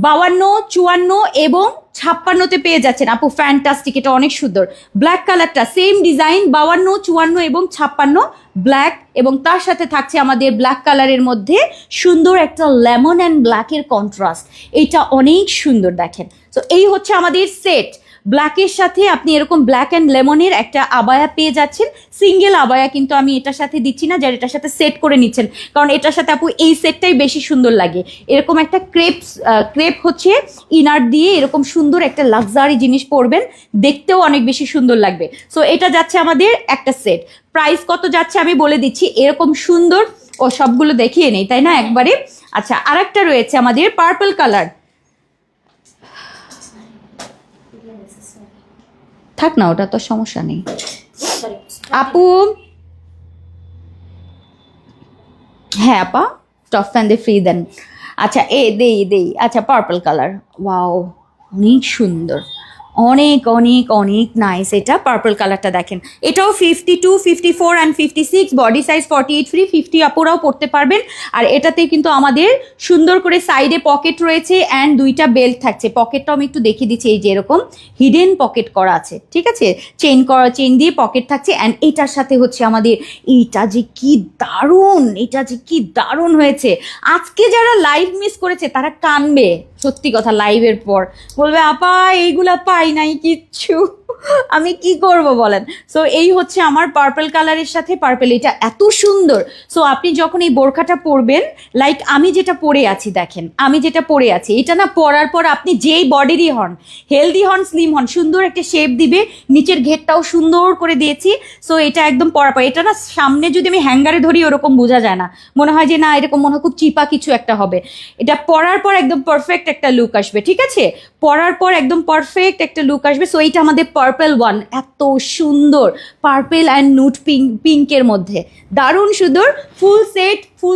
52, 54 এবং 56তে পেয়ে যাচ্ছেন আপু, ফ্যান্টাস্টিক, এটা অনেক সুন্দর। ব্ল্যাক কালারটা সেম ডিজাইন, 52, 54 এবং 56 ব্ল্যাক, এবং তার সাথে থাকছে আমাদের ব্ল্যাক কালারের মধ্যে সুন্দর একটা লেমন অ্যান্ড ব্ল্যাকের কন্ট্রাস্ট, এটা অনেক সুন্দর দেখেন। তো এই হচ্ছে আমাদের সেট, ব্ল্যাকের সাথে আপনি এরকম ব্ল্যাক অ্যান্ড লেমনের একটা আবায়া পেয়ে যাচ্ছেন। সিঙ্গেল আবায়া কিন্তু আমি এটার সাথে দিচ্ছি না, যারা এটার সাথে সেট করে নিচ্ছেন, কারণ এটার সাথে আপু এই সেটটাই বেশি সুন্দর লাগে। এরকম একটা ক্রেপ হচ্ছে ইনার দিয়ে এরকম সুন্দর একটা লাক্সারি জিনিস পরবেন, দেখতেও অনেক বেশি সুন্দর লাগবে। সো এটা যাচ্ছে আমাদের একটা সেট, প্রাইস কত যাচ্ছে আমি বলে দিচ্ছি, এরকম সুন্দর ও সবগুলো দেখিয়ে নেই তাই না একবারে। আচ্ছা আরেকটা রয়েছে আমাদের পার্পল কালার, থাক না ওটা তো সমস্যা নেই আপু। হ্যাঁ আপা, টপ ফ্যান দিয়ে ফ্রি দেন। আচ্ছা দেই আচ্ছা পার্পল কালার, ওয়াও অনেক সুন্দর, অনেক অনেক অনেক নাইস। এটা পার্পল কালারটা দেখেন, এটাও 52, 54 অ্যান্ড 56, বডি সাইজ 48 ফ্রি, 50 আপুরাও পড়তে পারবেন। আর এটাতে কিন্তু আমাদের সুন্দর করে সাইডে পকেট রয়েছে অ্যান্ড দুইটা বেল্ট থাকছে, পকেটটাও আমি একটু দেখিয়ে দিচ্ছি, এই যে এরকম হিডেন পকেট করা আছে, ঠিক আছে, চেইন দিয়ে পকেট থাকছে। অ্যান্ড এটার সাথে হচ্ছে আমাদের এটা যে কি দারুণ হয়েছে। আজকে যারা লাইভ মিস করেছে তারা কানবে, সত্যি কথা, লাইভের পর বলবে আপা এইগুলা পাই নাই কিচ্ছু, আমি কি করব বলেন। সো এই হচ্ছে আমার পার্পল কালারের সাথে পার্পল, এটা এত সুন্দর। সো আপনি যখন এই বোরখাটা পরবেন, লাইক আমি যেটা পরে আছি দেখেন, আমি যেটা পরে আছি, এটা না পরার পর আপনি যেই বডিরই হন, হেলদি হন, স্লিম হন, সুন্দর একটা শেপ দিবে, নিচের ঘেরটাও সুন্দর করে দিয়েছি। সো এটা একদম পরার পর, এটা না সামনে যদি আমি হ্যাঙ্গারে ধরি ওরকম বোঝা যায় না, মনে হয় যে না এরকম মনে হয় খুব চিপা কিছু একটা হবে, এটা পরার পর একদম পারফেক্ট একটা লুক আসবে, ঠিক আছে, পরার পর একদম পারফেক্ট একটা লুক আসবে। সো এইটা আমাদের পার্পল ওয়ান, এত সুন্দর, পার্পল অ্যান্ড নুট পিঙ্কের মধ্যে দারুণ সুন্দর। ফুল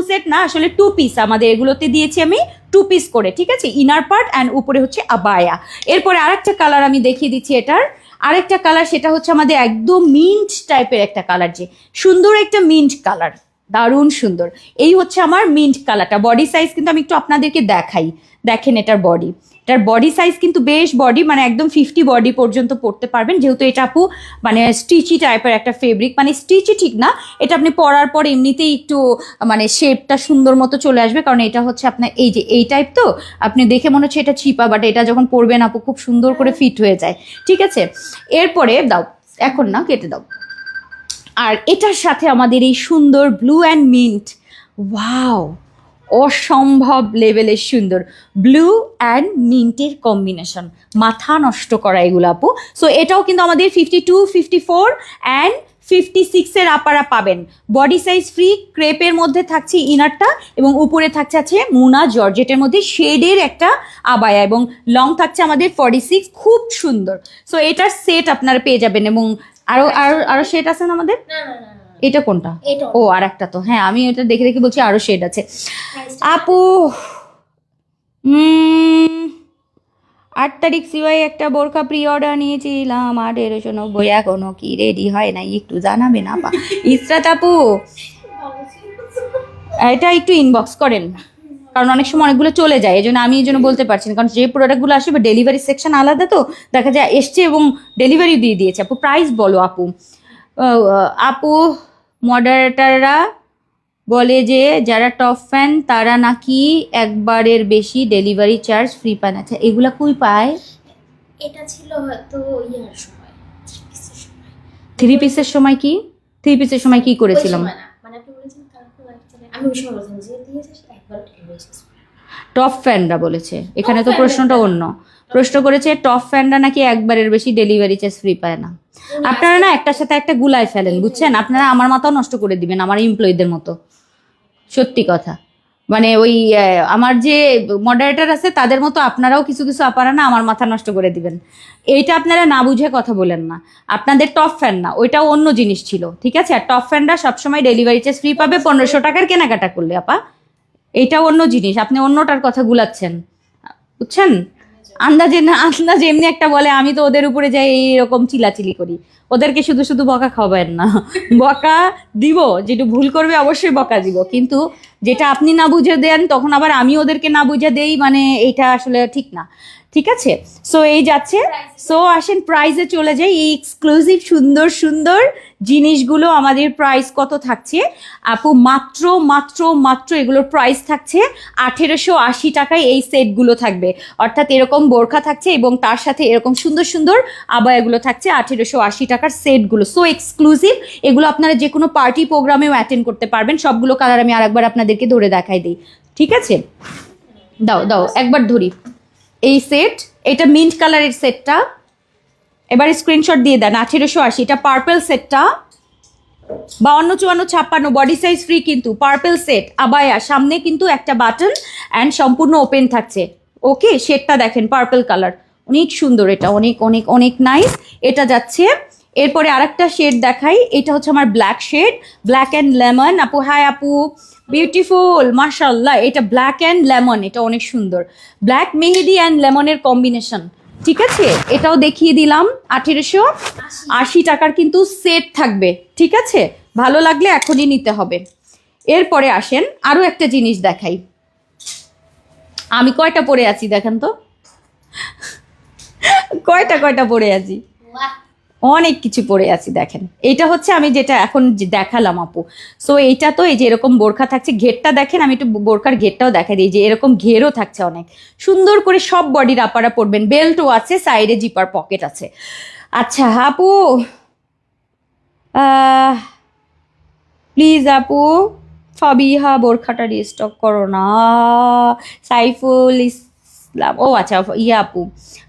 সেট না আসলে 2 পিস আমাদের এগুলোতে দিয়েছি আমি, 2 পিস করে, ঠিক আছে, ইনার পার্ট অ্যান্ড উপরে হচ্ছে আবায়া। এরপরে আরেকটা কালার আমি দেখিয়ে দিচ্ছি, এটার আরেকটা কালার, সেটা হচ্ছে আমাদের একদম মিন্ট টাইপের একটা কালার, যে সুন্দর একটা মিন্ট কালার, দারুণ সুন্দর। এই হচ্ছে আমার মিন্ট কালারটা, বডি সাইজ কিন্তু আমি একটু আপনাদেরকে দেখাই, দেখেন এটার বডি সাইজ কিন্তু বেশ বডি, মানে একদম 50 বডি পর্যন্ত পরতে পারবেন, যেহেতু এটা আপু মানে স্টিচি টাইপের একটা ফেব্রিক, মানে স্টিচি ঠিক না, এটা আপনি পরার পর এমনিতেই একটু মানে শেপটা সুন্দর মতো চলে আসবে, কারণ এটা হচ্ছে আপনার এই যে এই টাইপ, তো আপনি দেখে মনে হচ্ছে এটা চিপা, বাট এটা যখন পরবেন আপু খুব সুন্দর করে ফিট হয়ে যায়, ঠিক আছে। এরপরে দাও, এখন না কেটে দাও। আর এটার সাথে আমাদের এই সুন্দর ব্লু অ্যান্ড মিন্ট, ওয়াও অসম্ভব লেভেলের সুন্দর ব্লু অ্যান্ড মিন্টের কম্বিনেশন, মাথা নষ্ট করা এগুলো আপু। সো এটাও কিন্তু আমাদের 52, 54 অ্যান্ড 56-এর আপারা পাবেন। বডি সাইজ ফ্রি, ক্রেপের মধ্যে থাকছে ইনারটা এবং উপরে থাকছে মুনা জর্জেটের মধ্যে শেডের একটা আবায়া এবং লং থাকছে আমাদের 46, খুব সুন্দর। সো এটার সেট আপনারা পেয়ে যাবেন এবং আরো আরো আরো শেড আছে না আমাদের? না না না না এটা কোনটা? এটা ও আর একটা তো, হ্যাঁ আমি এটা দেখে দেখে বলছি আরো শেড আছে। আপু 8 তারিখ সিওয়াই একটা বোরখা প্রি অর্ডার নিয়েছিলাম 1890, এখনো কি রেডি হয় নাই, একটু জানাবেন আপা। ইসরাত আপু এটা একটু ইনবক্স করেন, কারণ অনেক সময় অনেকগুলো চলে যায়, এই জন্য আমি এই জন্য বলতে পারছি না, কারণ যে প্রোডাক্টগুলো আসবে ডেলিভারি সেকশন আলাদা, তো দেখা যায় এসছে এবং ডেলিভারি দিয়ে দিয়েছে। আপু প্রাইস বলো আপু। আপু মডারেটাররা বলে যে যারা টপ ফ্যান তারা নাকি একবারের বেশি ডেলিভারি চার্জ ফ্রি পান। আচ্ছা এগুলা কই পায়? এটা ছিল হয়তো ইয়ার সময়, থ্রি পিসের সময় কি? থ্রি পিসের সময় কি করেছিলাম? ওই সময় না, মানে আপনি বলেছেন তারপর আমি ওই সময় বলছিলাম যে দিয়েছে সেটা একবার ডেলিভারি টপ ফ্যানরা বলেছে, এখানে তো Top প্রশ্নটা fan-রা। অন্য। প্রশ্ন করেছে টপ ফ্যানরা নাকি একবারের বেশি ডেলিভারি চার্জ ফ্রি পায় না। আপনারা না একটার সাথে একটা গুলায় ফেলেন, বুঝছেন? আপনারা আমার মাথাও নষ্ট করে দিবেন আমার এমপ্লয়ীদের মতো, সত্যি কথা। মানে ওই আমার যে মডারেটর আছে তাদের মতো আপনারাও কিছু কিছু আপারা না আমার মাথা নষ্ট করে দিবেন। এইটা আপনারা না বুঝে কথা বলেন না। আপনাদের টপ ফ্যান না, ওইটাও অন্য জিনিস ছিল, ঠিক আছে? আর টপ ফ্যানরা সবসময় ডেলিভারি চার্জ ফ্রি পাবে 1500 টাকার কেনাকাটা করলে আপা। এইটাও অন্য জিনিস, আপনি অন্যটার কথা গুলাচ্ছেন, বুঝছেন? আন্দাজে না, আন্দাজে এমনি একটা বলে, আমি তো ওদের উপরে যাই এইরকম চিলাচিলি করি। ওদেরকে শুধু শুধু বকা খাওয়াবেন না, বকা দিব, যেটা ভুল করবে অবশ্যই বকা দিব, কিন্তু যেটা আপনি না বুঝে দেন তখন আবার আমি ওদেরকে না বুঝে দেই, মানে এইটা আসলে ঠিক না, ঠিক আছে? সো এই যাচ্ছে। সো আসেন প্রাইসে চলে যাই। এই এক্সক্লুসিভ সুন্দর সুন্দর জিনিসগুলো আমাদের প্রাইস কত থাকছে আপু? মাত্র মাত্র মাত্র এগুলোর প্রাইস থাকছে 1880 টাকায় এই সেটগুলো থাকবে। অর্থাৎ এরকম বোরখা থাকছে এবং তার সাথে এরকম সুন্দর সুন্দর আবায়াগুলো থাকছে 1880 টাকার সেটগুলো। সো এক্সক্লুসিভ, এগুলো আপনারা যে কোনো পার্টি প্রোগ্রামেও অ্যাটেন্ড করতে পারবেন। সবগুলো কালার আমি আরেকবার আপনাদেরকে ধরে দেখাই দিই, ঠিক আছে? দাও দাও একবার ধরি। এই সেট, এটা মিন্ট কালারের সেটটা, এবার স্ক্রিনশট দিয়ে দেন। 1880, এটা পার্পল সেটটা 52, 54, 56 বডি সাইজ ফ্রি, কিন্তু পার্পল সেট আবায়া, সামনে কিন্তু একটা বাটন অ্যান্ড সম্পূর্ণ ওপেন থাকছে। ওকে, শেডটা দেখেন পার্পল কালার, অনেক সুন্দর, এটা অনেক অনেক অনেক নাইস। এটা যাচ্ছে। এরপরে আরেকটা শেড দেখাই, এটা হচ্ছে আমার black shade, black and lemon. আপু হাই আপু, বিউটিফুল মাশাআল্লাহ। এটা ব্ল্যাক অ্যান্ড লেমন, এটা অনেক সুন্দর, ব্ল্যাক মেহেদি অ্যান্ড লেমনের কম্বিনেশন, ঠিক আছে? এটাও দেখিয়ে দিলাম। 1880 টাকার কিন্তু সেট থাকবে, ঠিক আছে? ভালো লাগলে এখনই নিতে হবে। এরপরে আসেন আরো একটা জিনিস দেখাই। আমি কয়টা পরে আছি দেখেন তো, কয়টা পরে আছি, অনেক কিছু পরে আছি দেখেন। এইটা হচ্ছে আমি যেটা এখন দেখালাম আপু। সো এইটা তো এই যে এরকম বোরখা থাকছে, ঘেরটা দেখেন, আমি একটু বোরখার ঘেরটাও দেখা দিই, যে এরকম ঘেরও থাকছে অনেক সুন্দর করে, সব বডির আপারা পরবেন, বেল্টও আছে, সাইডে জিপার পকেট আছে। আচ্ছা আপু প্লিজ আপু ফাবিহা বোরখাটা রিস্টক করো না। সাইফুল ইসলাম, ও আচ্ছা ইয়া আপু,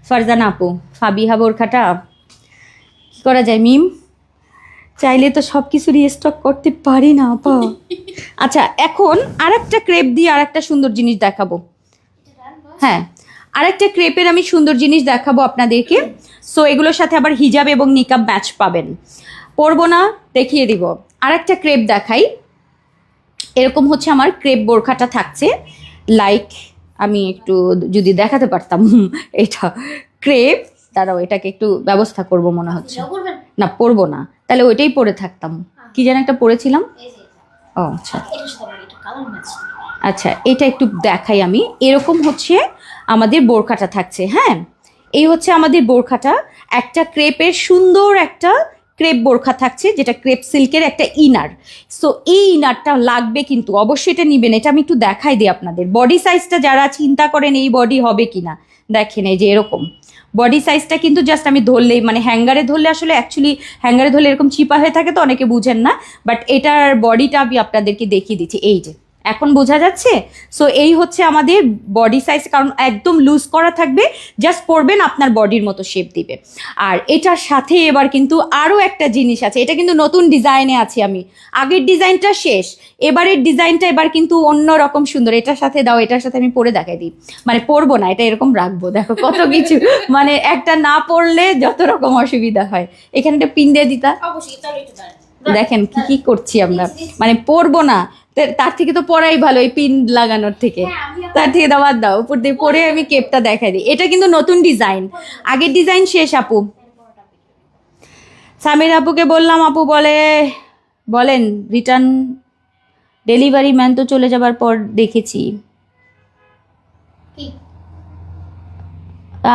ফারজানা আপু, ফাবিহা বোরখাটা কি করা যায় মিম? চাইলে তো সব কিছু রিস্টক করতে পারি না আপা। আচ্ছা এখন আরেকটা ক্রেপ দিয়ে আরেকটা সুন্দর জিনিস দেখাবো। হ্যাঁ, আরেকটা ক্রেপের আমি সুন্দর জিনিস দেখাবো আপনাদেরকে। সো এগুলোর সাথে আবার হিজাব এবং নিকাব ম্যাচ পাবেন। পরবো না, দেখিয়ে দিব। আরেকটা ক্রেপ দেখাই, এরকম হচ্ছে আমার ক্রেপ বোরখাটা থাকছে, লাইক আমি একটু যদি দেখাতে পারতাম, এটা ক্রেপ, দাঁড়াও এটাকে একটু ব্যবস্থা করব মনে হচ্ছে। না পরবো না, তাহলে ওইটাই পরে থাকতাম। কি যেন একটা পরেছিলাম, ও আচ্ছা আচ্ছা, এটা একটু দেখাই আমি। এরকম হচ্ছে আমাদের বোরখাটা থাকছে। হ্যাঁ, এই হচ্ছে আমাদের বোরখাটা, একটা ক্রেপের সুন্দর একটা ক্রেপ বোরখা থাকছে, যেটা ক্রেপ সিল্কের একটা ইনার। সো এই ইনারটা লাগবে কিন্তু অবশ্যই, এটা নিবেন। এটা আমি একটু দেখাই দিই আপনাদের। বডি সাইজটা যারা চিন্তা করেন এই বডি হবে কিনা, দেখেন এই যে এরকম বডি সাইজটা কিন্তু জাস্ট আমি ধরলেই, মানে হ্যাঙ্গারে ধরলে, আসলে অ্যাকচুয়ালি হ্যাঙ্গারে ধরলে এরকম চিপা হয়ে থাকে তো অনেকে বুঝেন না, বাট এটার বডিটা আমি আপনাদেরকে দেখিয়ে দিচ্ছি। এই যে এখন বোঝা যাচ্ছে? সো এই হচ্ছে আমাদের বডি সাইজ, কারণ একদম লুজ করা থাকবে, জাস্ট পরবেন আপনার বডির মতো শেপ দিবে। আর এটার সাথে এবার কিন্তু আরও একটা জিনিস আছে, এটা কিন্তু নতুন ডিজাইনে আছে আমি, আগের ডিজাইনটা শেষ, এবারের ডিজাইনটা এবার কিন্তু অন্য রকম সুন্দর। এটার সাথে দাও, এটার সাথে আমি পরে দেখাই দিই, মানে পরবো না, এটা এরকম রাখবো, দেখো কত কিছু, মানে একটা না পরলে যত রকম অসুবিধা হয়। এখানটা পিন দিয়ে দিতা, অবশ্যই, চলো একটু দাঁড়ান। দেখেন কি কি করছি আমরা, মানে পরবো না, তার থেকে তো পরাই ভালো এই পিন লাগানোর থেকে, তার থেকে দাবার দাও, উপর দিয়ে পরে আমি কেপটা দেখাই দিই। এটা কিন্তু নতুন ডিজাইন, আগের ডিজাইন শেষ আপু। সামির আপুকে বললাম, আপু বলেন রিটার্ন ডেলিভারি ম্যান তো চলে যাবার পর দেখেছি, কি?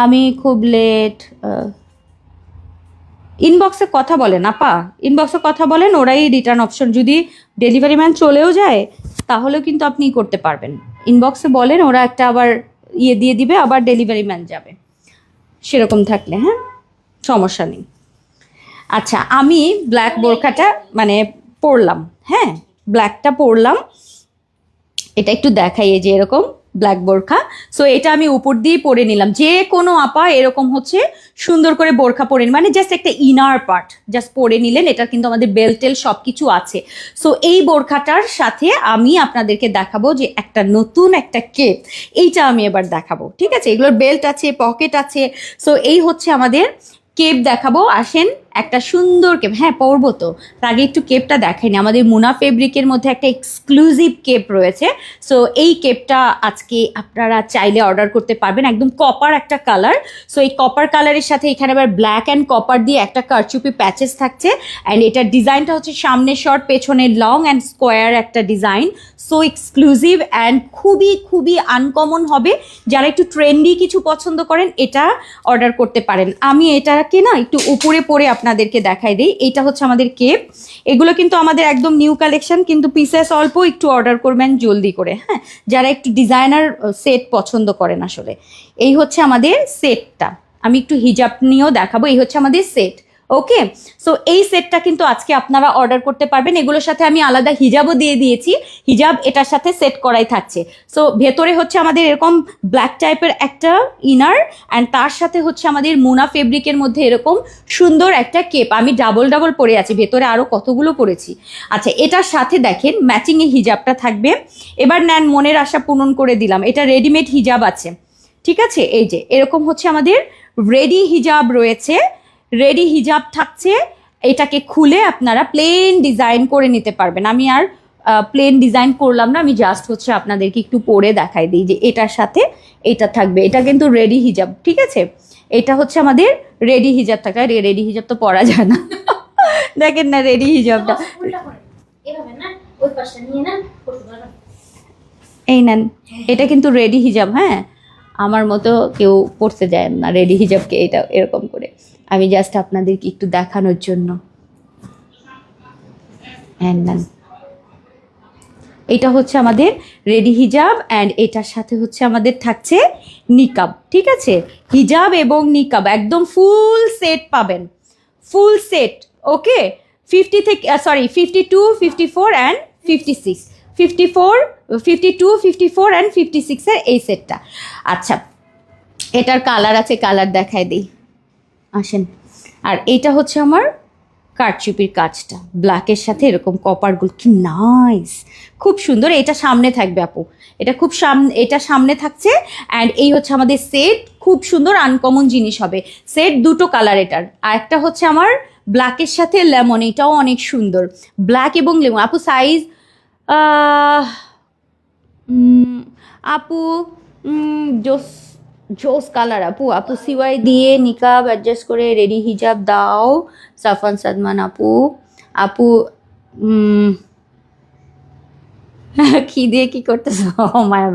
আমি খুব লেট। ইনবক্সে কথা বলেন আপা, ইনবক্সে কথা বলেন, ওরাই রিটার্ন অপশন, যদি ডেলিভারি ম্যান চলেও যায় তাহলেও কিন্তু আপনি করতে পারবেন। ইনবক্সে বলেন, ওরা একটা আবার ইয়ে দিয়ে দিবে, আবার ডেলিভারি ম্যান যাবে, সেরকম থাকলে হ্যাঁ সমস্যা নেই। আচ্ছা, আমি ব্ল্যাক বোরখাটা মানে পরলাম, হ্যাঁ ব্ল্যাকটা পরলাম, এটা একটু দেখাই, এই যে এরকম ব্ল্যাক বোরখা। সো এটা আমি উপর দিয়ে পরে নিলাম, যে কোনো আপা এরকম হচ্ছে সুন্দর করে বোরখা পরে মানে জাস্ট একটা ইনার পার্ট জাস্ট পরে নিলেন, এটা কিন্তু আমাদের বেল্ট টেল সব কিছু আছে। সো এই বোরখাটার সাথে আমি আপনাদেরকে দেখাবো যে একটা নতুন একটা কেপ, এইটা আমি এবার দেখাবো, ঠিক আছে? এগুলোর বেল্ট আছে, পকেট আছে, সো এই হচ্ছে আমাদের কেপ দেখাবো। আসেন একটা সুন্দর কেপ, হ্যাঁ পরবো তো, তার আগে একটু কেপটা দেখাইনি। আমাদের মুনা ফেব্রিকের মধ্যে একটা এক্সক্লুসিভ কেপ রয়েছে, সো এই কেপটা আজকে আপনারা চাইলে অর্ডার করতে পারবেন, একদম কপার একটা কালার। সো এই কপার কালারের সাথে এখানে আবার ব্ল্যাক অ্যান্ড কপার দিয়ে একটা কারচুপি প্যাচেস থাকছে, অ্যান্ড এটার ডিজাইনটা হচ্ছে সামনে শর্ট, পেছনে লং অ্যান্ড স্কোয়ার একটা ডিজাইন। সো এক্সক্লুসিভ অ্যান্ড খুবই খুবই আনকমন হবে, যারা একটু ট্রেন্ডি কিছু পছন্দ করেন এটা অর্ডার করতে পারেন। আমি এটাকে না একটু উপরে পরে আপনাদেরকে দেখাই দিই। এইটা হচ্ছে আমাদের কেপ, এগুলো কিন্তু আমাদের একদম নিউ কালেকশন, কিন্তু পিসেস অল্প, একটু অর্ডার করবেন জলদি করে, হ্যাঁ যারা একটু ডিজাইনার সেট পছন্দ করেন। আসলে এই হচ্ছে আমাদের সেটটা, আমি একটু হিজাব নিয়েও দেখাবো। এই হচ্ছে আমাদের সেট, ওকে? সো এই সেটটা কিন্তু আজকে আপনারা অর্ডার করতে পারবেন, এগুলোর সাথে আমি আলাদা হিজাবও দিয়ে দিয়েছি, হিজাব এটার সাথে সেট করাই থাকছে। সো ভেতরে হচ্ছে আমাদের এরকম ব্ল্যাক টাইপের একটা ইনার, অ্যান্ড তার সাথে হচ্ছে আমাদের মুনা ফেব্রিকের মধ্যে এরকম সুন্দর একটা কেপ, আমি ডাবল ডাবল পরে আছি, ভেতরে আরও কতগুলো পরেছি। আচ্ছা, এটার সাথে দেখেন ম্যাচিংয়ে হিজাবটা থাকবে। এবার নেন, মনের আশা পূরণ করে দিলাম, এটা রেডিমেড হিজাব আছে, ঠিক আছে? এই যে এরকম হচ্ছে আমাদের রেডি হিজাব রয়েছে, রেডি হিজাব থাকছে, এটাকে খুলে আপনারা প্লেন ডিজাইন করে নিতে পারবেন। আমি আর প্লেন ডিজাইন করলাম না, আমি জাস্ট হচ্ছে আপনাদেরকে একটু পরে দেখাই দিই যে এটার সাথে এটা থাকবে, এটা কিন্তু রেডি হিজাব, ঠিক আছে? এটা হচ্ছে আমাদের রেডি হিজাব থাকে, রেডি হিজাব তো পরা যায় না দেখেন না রেডি হিজাবটা, উল্টা করে এভাবে না, ওই পাশটা নিয়ে না করতে পারবেন। এই নেন, এটা কিন্তু রেডি হিজাব, হ্যাঁ আমার মতো কেউ পড়তে যায় না রেডি হিজাবকে, এটা এরকম করে আমি জাস্ট আপনাদেরকে একটু দেখানোর জন্য। নেন, এটা হচ্ছে আমাদের রেডি হিজাব, অ্যান্ড এটার সাথে হচ্ছে আমাদের থাকছে নিকাব, ঠিক আছে? হিজাব এবং নিকাব একদম ফুল সেট পাবেন, ফুল সেট, ওকে? 50 থেকে 52, 54 অ্যান্ড 56, 54, 52, 54 অ্যান্ড 56 এর এই সেটটা। আচ্ছা, এটার কালার আছে, কালার দেখায় দিই, আসেন। আর এইটা হচ্ছে আমার কারচুপির কাজটা, ব্ল্যাকের সাথে এরকম কপারগুলো, কি নাইস, খুব সুন্দর। এটা সামনে থাকবে আপু, এটা খুব এটা সামনে থাকছে, অ্যান্ড এই হচ্ছে আমাদের সেট, খুব সুন্দর আনকমন জিনিস হবে। সেট দুটো কালার এটার, আর একটা হচ্ছে আমার ব্ল্যাকের সাথে লেমন, এটাও অনেক সুন্দর, ব্ল্যাক এবং লেমন। আপু সাইজ আপু জোস জোস কালার, আপু সিওয়াই দিয়ে নিকাব অ্যাডজাস্ট করে রেডি হিজাব দাও। সাফান সাদমান আপু কি দিয়ে কি করতেছ মায়া,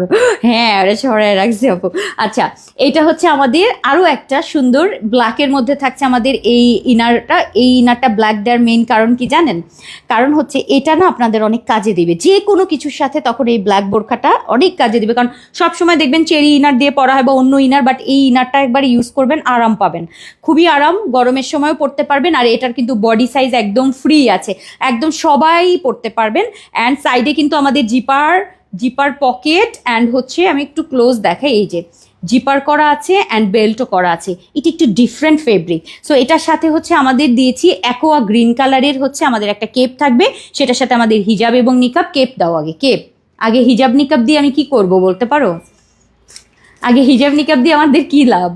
হ্যাঁ ওরা ছড়ায় রাখছে আপু। আচ্ছা, এটা হচ্ছে আমাদের আরও একটা সুন্দর ব্ল্যাকের মধ্যে থাকছে আমাদের এই ইনারটা। এই ইনারটা ব্ল্যাক দেওয়ার মেইন কারণ কি জানেন? কারণ হচ্ছে এটা না আপনাদের অনেক কাজে দেবে, যে কোনো কিছুর সাথে তখন এই ব্ল্যাক বোরখাটা অনেক কাজে দেবে। কারণ সবসময় দেখবেন চেরি ইনার দিয়ে পরা হয় বা অন্য ইনার, বাট এই ইনারটা একবার ইউজ করবেন, আরাম পাবেন, খুবই আরাম, গরমের সময়ও পরতে পারবেন। আর এটার কিন্তু বডি সাইজ একদম ফ্রি আছে, একদম সবাই পরতে পারবেন। অ্যান্ড সাইডে কিন্তু আমাদের জিপার জিপার পকেট অ্যান্ড হচ্ছে আমি একটু ক্লোজ দেখাই, এই যে জিপার করা আছে অ্যান্ড বেল্টও করা আছে। এটা একটু ডিফারেন্ট ফেব্রিক। সো এটার সাথে হচ্ছে আমাদের দিয়েছি অ্যাকোয়া গ্রিন কালারের হচ্ছে আমাদের একটা কেপ থাকবে, সেটার সাথে আমাদের হিজাব এবং নিকাব। কেপ দাও আগে, কেপ আগে, হিজাব নিকাব দিয়ে আমি কি করব বলতে পারো? আগে হিজাব নিকাব দিয়ে আমাদের কি লাভ?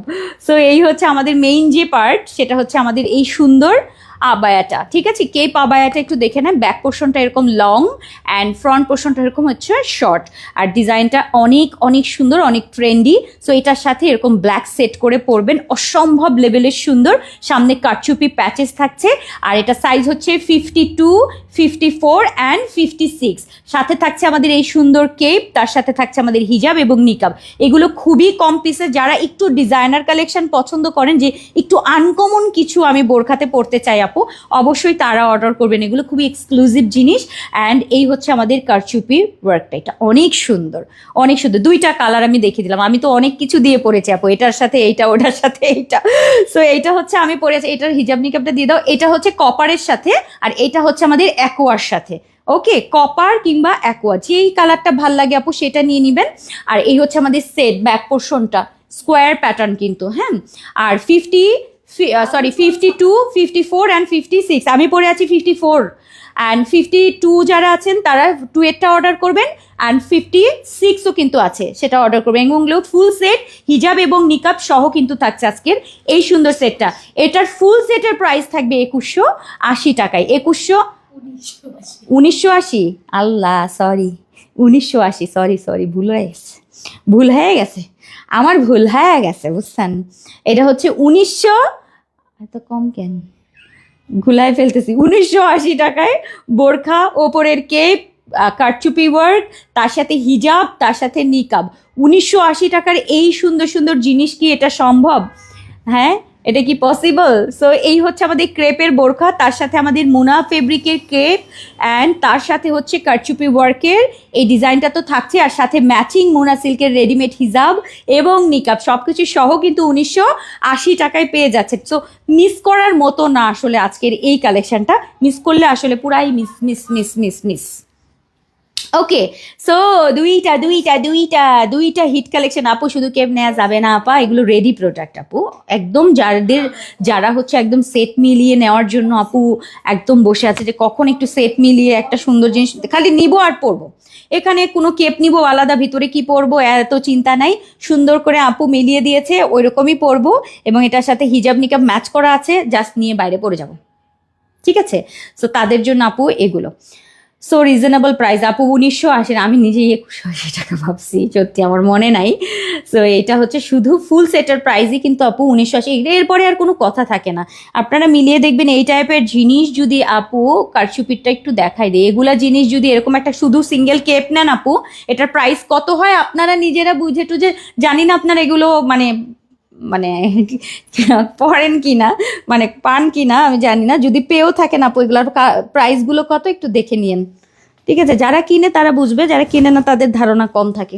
সো এই হচ্ছে আমাদের মেইন যে পার্ট, সেটা হচ্ছে আমাদের এই সুন্দর আবায়াটা। ঠিক আছে, কেপ আবায়াটা একটু দেখে নেন। ব্যাক পোর্শনটা এরকম লং অ্যান্ড ফ্রন্ট পোর্শনটা এরকম হচ্ছে শর্ট, আর ডিজাইনটা অনেক অনেক সুন্দর, অনেক ট্রেন্ডি। সো এটার সাথে এরকম ব্ল্যাক সেট করে পরবেন, অসম্ভব লেভেলের সুন্দর। সামনে কারচুপি প্যাচেস থাকছে, আর এটা সাইজ হচ্ছে 52, 54 অ্যান্ড 56। সাথে থাকছে আমাদের এই সুন্দর কেপ, তার সাথে থাকছে আমাদের হিজাব এবং নিকাব। এগুলো খুবই কম পিসে। যারা একটু ডিজাইনার কালেকশন পছন্দ করেন, যে একটু আনকমন কিছু আমি বোরখাতে পড়তে চাই আপু, অবশ্যই তারা অর্ডার করবেন। এগুলো খুবই এক্সক্লুসিভ জিনিস। অ্যান্ড এই হচ্ছে আমাদের কারচুপি ওয়ার্কটা, এটা অনেক সুন্দর, অনেক সুন্দর। দুইটা কালার আমি দেখিয়ে দিলাম। আমি তো অনেক কিছু দিয়ে পড়েছি আপু, এটার সাথে এইটা, ওটার সাথে এইটা। সো এইটা হচ্ছে আমি পরেছি, এটার হিজাব নিকাবটা দিয়ে দাও। এটা হচ্ছে কপারের সাথে, আর এটা হচ্ছে আমাদের অ্যাকোয়ার সাথে। ওকে, কপার কিংবা অ্যাকোয়া, যেই কালারটা ভাল লাগে আপু সেটা নিয়ে নেবেন। আর এই হচ্ছে আমাদের সেট, ব্যাক পোর্শনটা স্কোয়ার প্যাটার্ন কিন্তু, হ্যাঁ। আর 52, 54 অ্যান্ড 56, আমি পরে আছি 54 অ্যান্ড 52 যারা আছেন তারা 2 এরটা অর্ডার করবেন, অ্যান্ড 56ও কিন্তু আছে, সেটা অর্ডার করবেন। এবং ফুল সেট হিজাব এবং নিকাব সহ কিন্তু থাকছে আজকের এই সুন্দর সেটটা। এটার ফুল সেটের প্রাইস থাকবে 2180 টাকায়। 1980, আল্লাহ সরি, 1980, সরি ভুল হয়ে গেছে, আমার ভুল হয়ে গেছে বুঝছেন। এটা হচ্ছে 1900, এত কম কেন, ঘুলায় ফেলতেছি। 1980 টাকায় বোরখা, ওপরের কেপ, কারচুপি ওয়ার্ক, তার সাথে হিজাব, তার সাথে নিকাব। 1980 টাকার এই সুন্দর সুন্দর জিনিস কি এটা সম্ভব? হ্যাঁ, এটা কি পসিবল? সো এই হচ্ছে আমাদের ক্রেপের বোরখা, তার সাথে আমাদের মুনা ফেব্রিকের ক্রেপ, অ্যান্ড তার সাথে হচ্ছে কারচুপি ওয়ার্কের এই ডিজাইনটা তো থাকছে, আর সাথে ম্যাচিং মুনা সিল্কের রেডিমেড হিজাব এবং নিকাব সব কিছু সহ কিন্তু 1980 টাকায় পেয়ে যাচ্ছে। সো মিস করার মতো না আসলে আজকের এই কালেকশনটা। মিস করলে আসলে পুরাই miss miss miss miss miss. Okay, so দুইটা হিট কালেকশন আপু। শুধু কেপ নেওয়া যাবে না আপা, এগুলো রেডি প্রোডাক্ট আপু, একদম যারা হচ্ছে একদম সেট মিলিয়ে নেওয়ার জন্য আপু একদম বসে আছে, যে কখন একটু সেট মিলিয়ে একটা সুন্দর জিনিস খালি নিবো আর পরবো। এখানে কোনো কেপ নিবো আলাদা, ভিতরে কি পরবো এত চিন্তা নাই, সুন্দর করে আপু মিলিয়ে দিয়েছে, ওই রকমই পরবো। এবং এটার সাথে হিজাব নিকাব ম্যাচ করা আছে, জাস্ট নিয়ে বাইরে পরে যাব, ঠিক আছে। সো তাদের জন্য আপু এগুলো সো রিজনেবল প্রাইস আপু। 1980, আমি নিজেই 2180 টাকা ভাবছি, সত্যি আমার মনে নাই। সো এটা হচ্ছে শুধু ফুল সেটের প্রাইসই কিন্তু আপু 1980। এরপরে আর কোনো কথা থাকে না। আপনারা মিলিয়ে দেখবেন এই টাইপের জিনিস যদি আপু, কারচুপিরটা একটু দেখাই দেয়, এগুলা জিনিস যদি এরকম একটা শুধু সিঙ্গেল কেপ নেন আপু, এটার প্রাইস কত হয় আপনারা নিজেরা বুঝে টুঝে, জানি না আপনারা এগুলো মানে পড়েন কি না, মানে পান কি না আমি জানি না। যদি পেয়েও থাকেন আপু, এগুলোর প্রাইসগুলো কত একটু দেখে নিয়েন, ঠিক আছে। যারা কিনে তারা বুঝবে, যারা কিনে না তাদের ধারণা কম থাকে।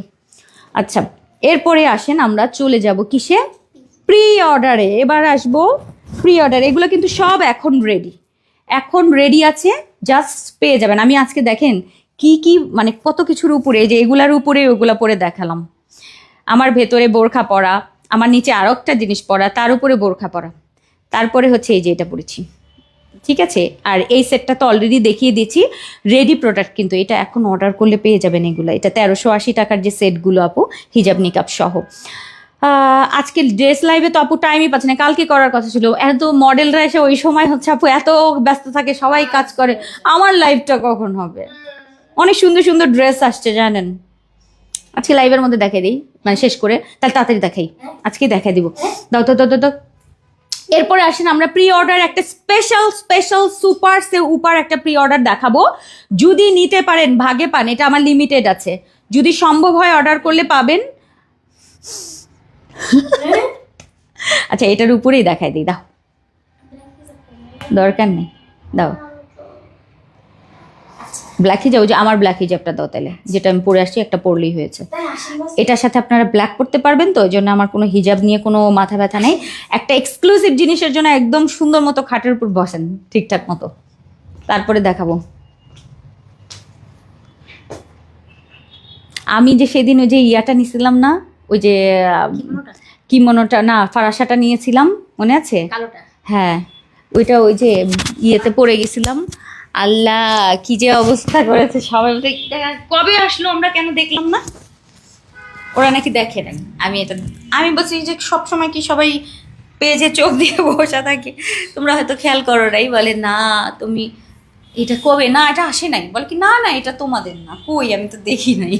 আচ্ছা, এরপরে আসেন আমরা চলে যাব কিসে, প্রি অর্ডারে। এবার আসবো প্রি অর্ডার। এগুলো কিন্তু সব এখন রেডি আছে, জাস্ট পেয়ে যাবেন। আমি আজকে দেখেন কি মানে কত কিছুর উপরে, যে এগুলার উপরে ওগুলা পরে দেখালাম। আমার ভেতরে বোরখা পরা, আমার নিচে আরও একটা জিনিস পরা, তার উপরে বোরখা পরা, তারপরে হচ্ছে এই যে এটা পরেছি, ঠিক আছে। আর এই সেটটা তো অলরেডি দেখিয়ে দিচ্ছি, রেডি প্রোডাক্ট কিন্তু। এটা এখন অর্ডার করলে পেয়ে যাবেন এগুলো। এটা 1380 টাকার যে সেটগুলো আপু, হিজাব নিকাব সহ। আজকে ড্রেস লাইভে তো আপু টাইমই পাচ্ছে না, কালকে করার কথা ছিল। এত মডেলরা এসে ওই সময় হচ্ছে আপু এত ব্যস্ত থাকে, সবাই কাজ করে, আমার লাইভটা কখন হবে? অনেক সুন্দর সুন্দর ড্রেস আসছে জানেন। আজকে লাইভের মধ্যে দেখাই দিই, মানে শেষ করে, তাহলে তাড়াতাড়ি দেখাই, আজকে দেখাই দিব। দাও তো। এরপরে আসেন আমরা প্রি অর্ডার একটা স্পেশাল সুপার উপার একটা প্রি অর্ডার দেখাবো। যদি নিতে পারেন ভাগে পান, এটা আমার লিমিটেড আছে, যদি সম্ভব হয় অর্ডার করলে পাবেন। আচ্ছা, এটার উপরেই দেখাই দিই, দাও, দরকার নেই, দাও। ব্ল্যাক হিজাব, যে আমার ব্ল্যাক হিজাবটা দাও তাহলে, যেটা আমি পরে আসছি, একটা পরলেই হয়েছে। এটার সাথে আপনারা ব্ল্যাক পরতে পারবেন, তো ওই জন্য আমার কোনো হিজাব নিয়ে কোনো মাথা ব্যথা নেই। একটা এক্সক্লুসিভ জিনিসের জন্য একদম সুন্দর মতো খাটের উপর বসেন ঠিকঠাক মতো, তারপরে দেখাবো। আমি যে সেদিন ওই যে ইয়াটা নিছিলাম না, ওই যে কিমোনোটা কিমোনোটা না, ফারাসাটা নিয়েছিলাম, মনে আছে? কালোটা। হ্যাঁ, ওইটা ওই যে ইয়েতে পড়ে গেছিলাম। আল্লাহ, কি যে অবস্থা করেছে সবাই বলতে, কবে আসলো আমরা কেন দেখলাম না? ওরা নাকি দেখে নাই। আমি বলছি যে সব সময় কি সবাই পেজে চোখ দিয়ে বসে থাকে, তোমরা হয়তো খেয়াল করো নাই। বলে না তুমি এটা কবে, না এটা আসে নাই। বলে কি না না এটা তোমাদের না, কই আমি তো দেখি নাই।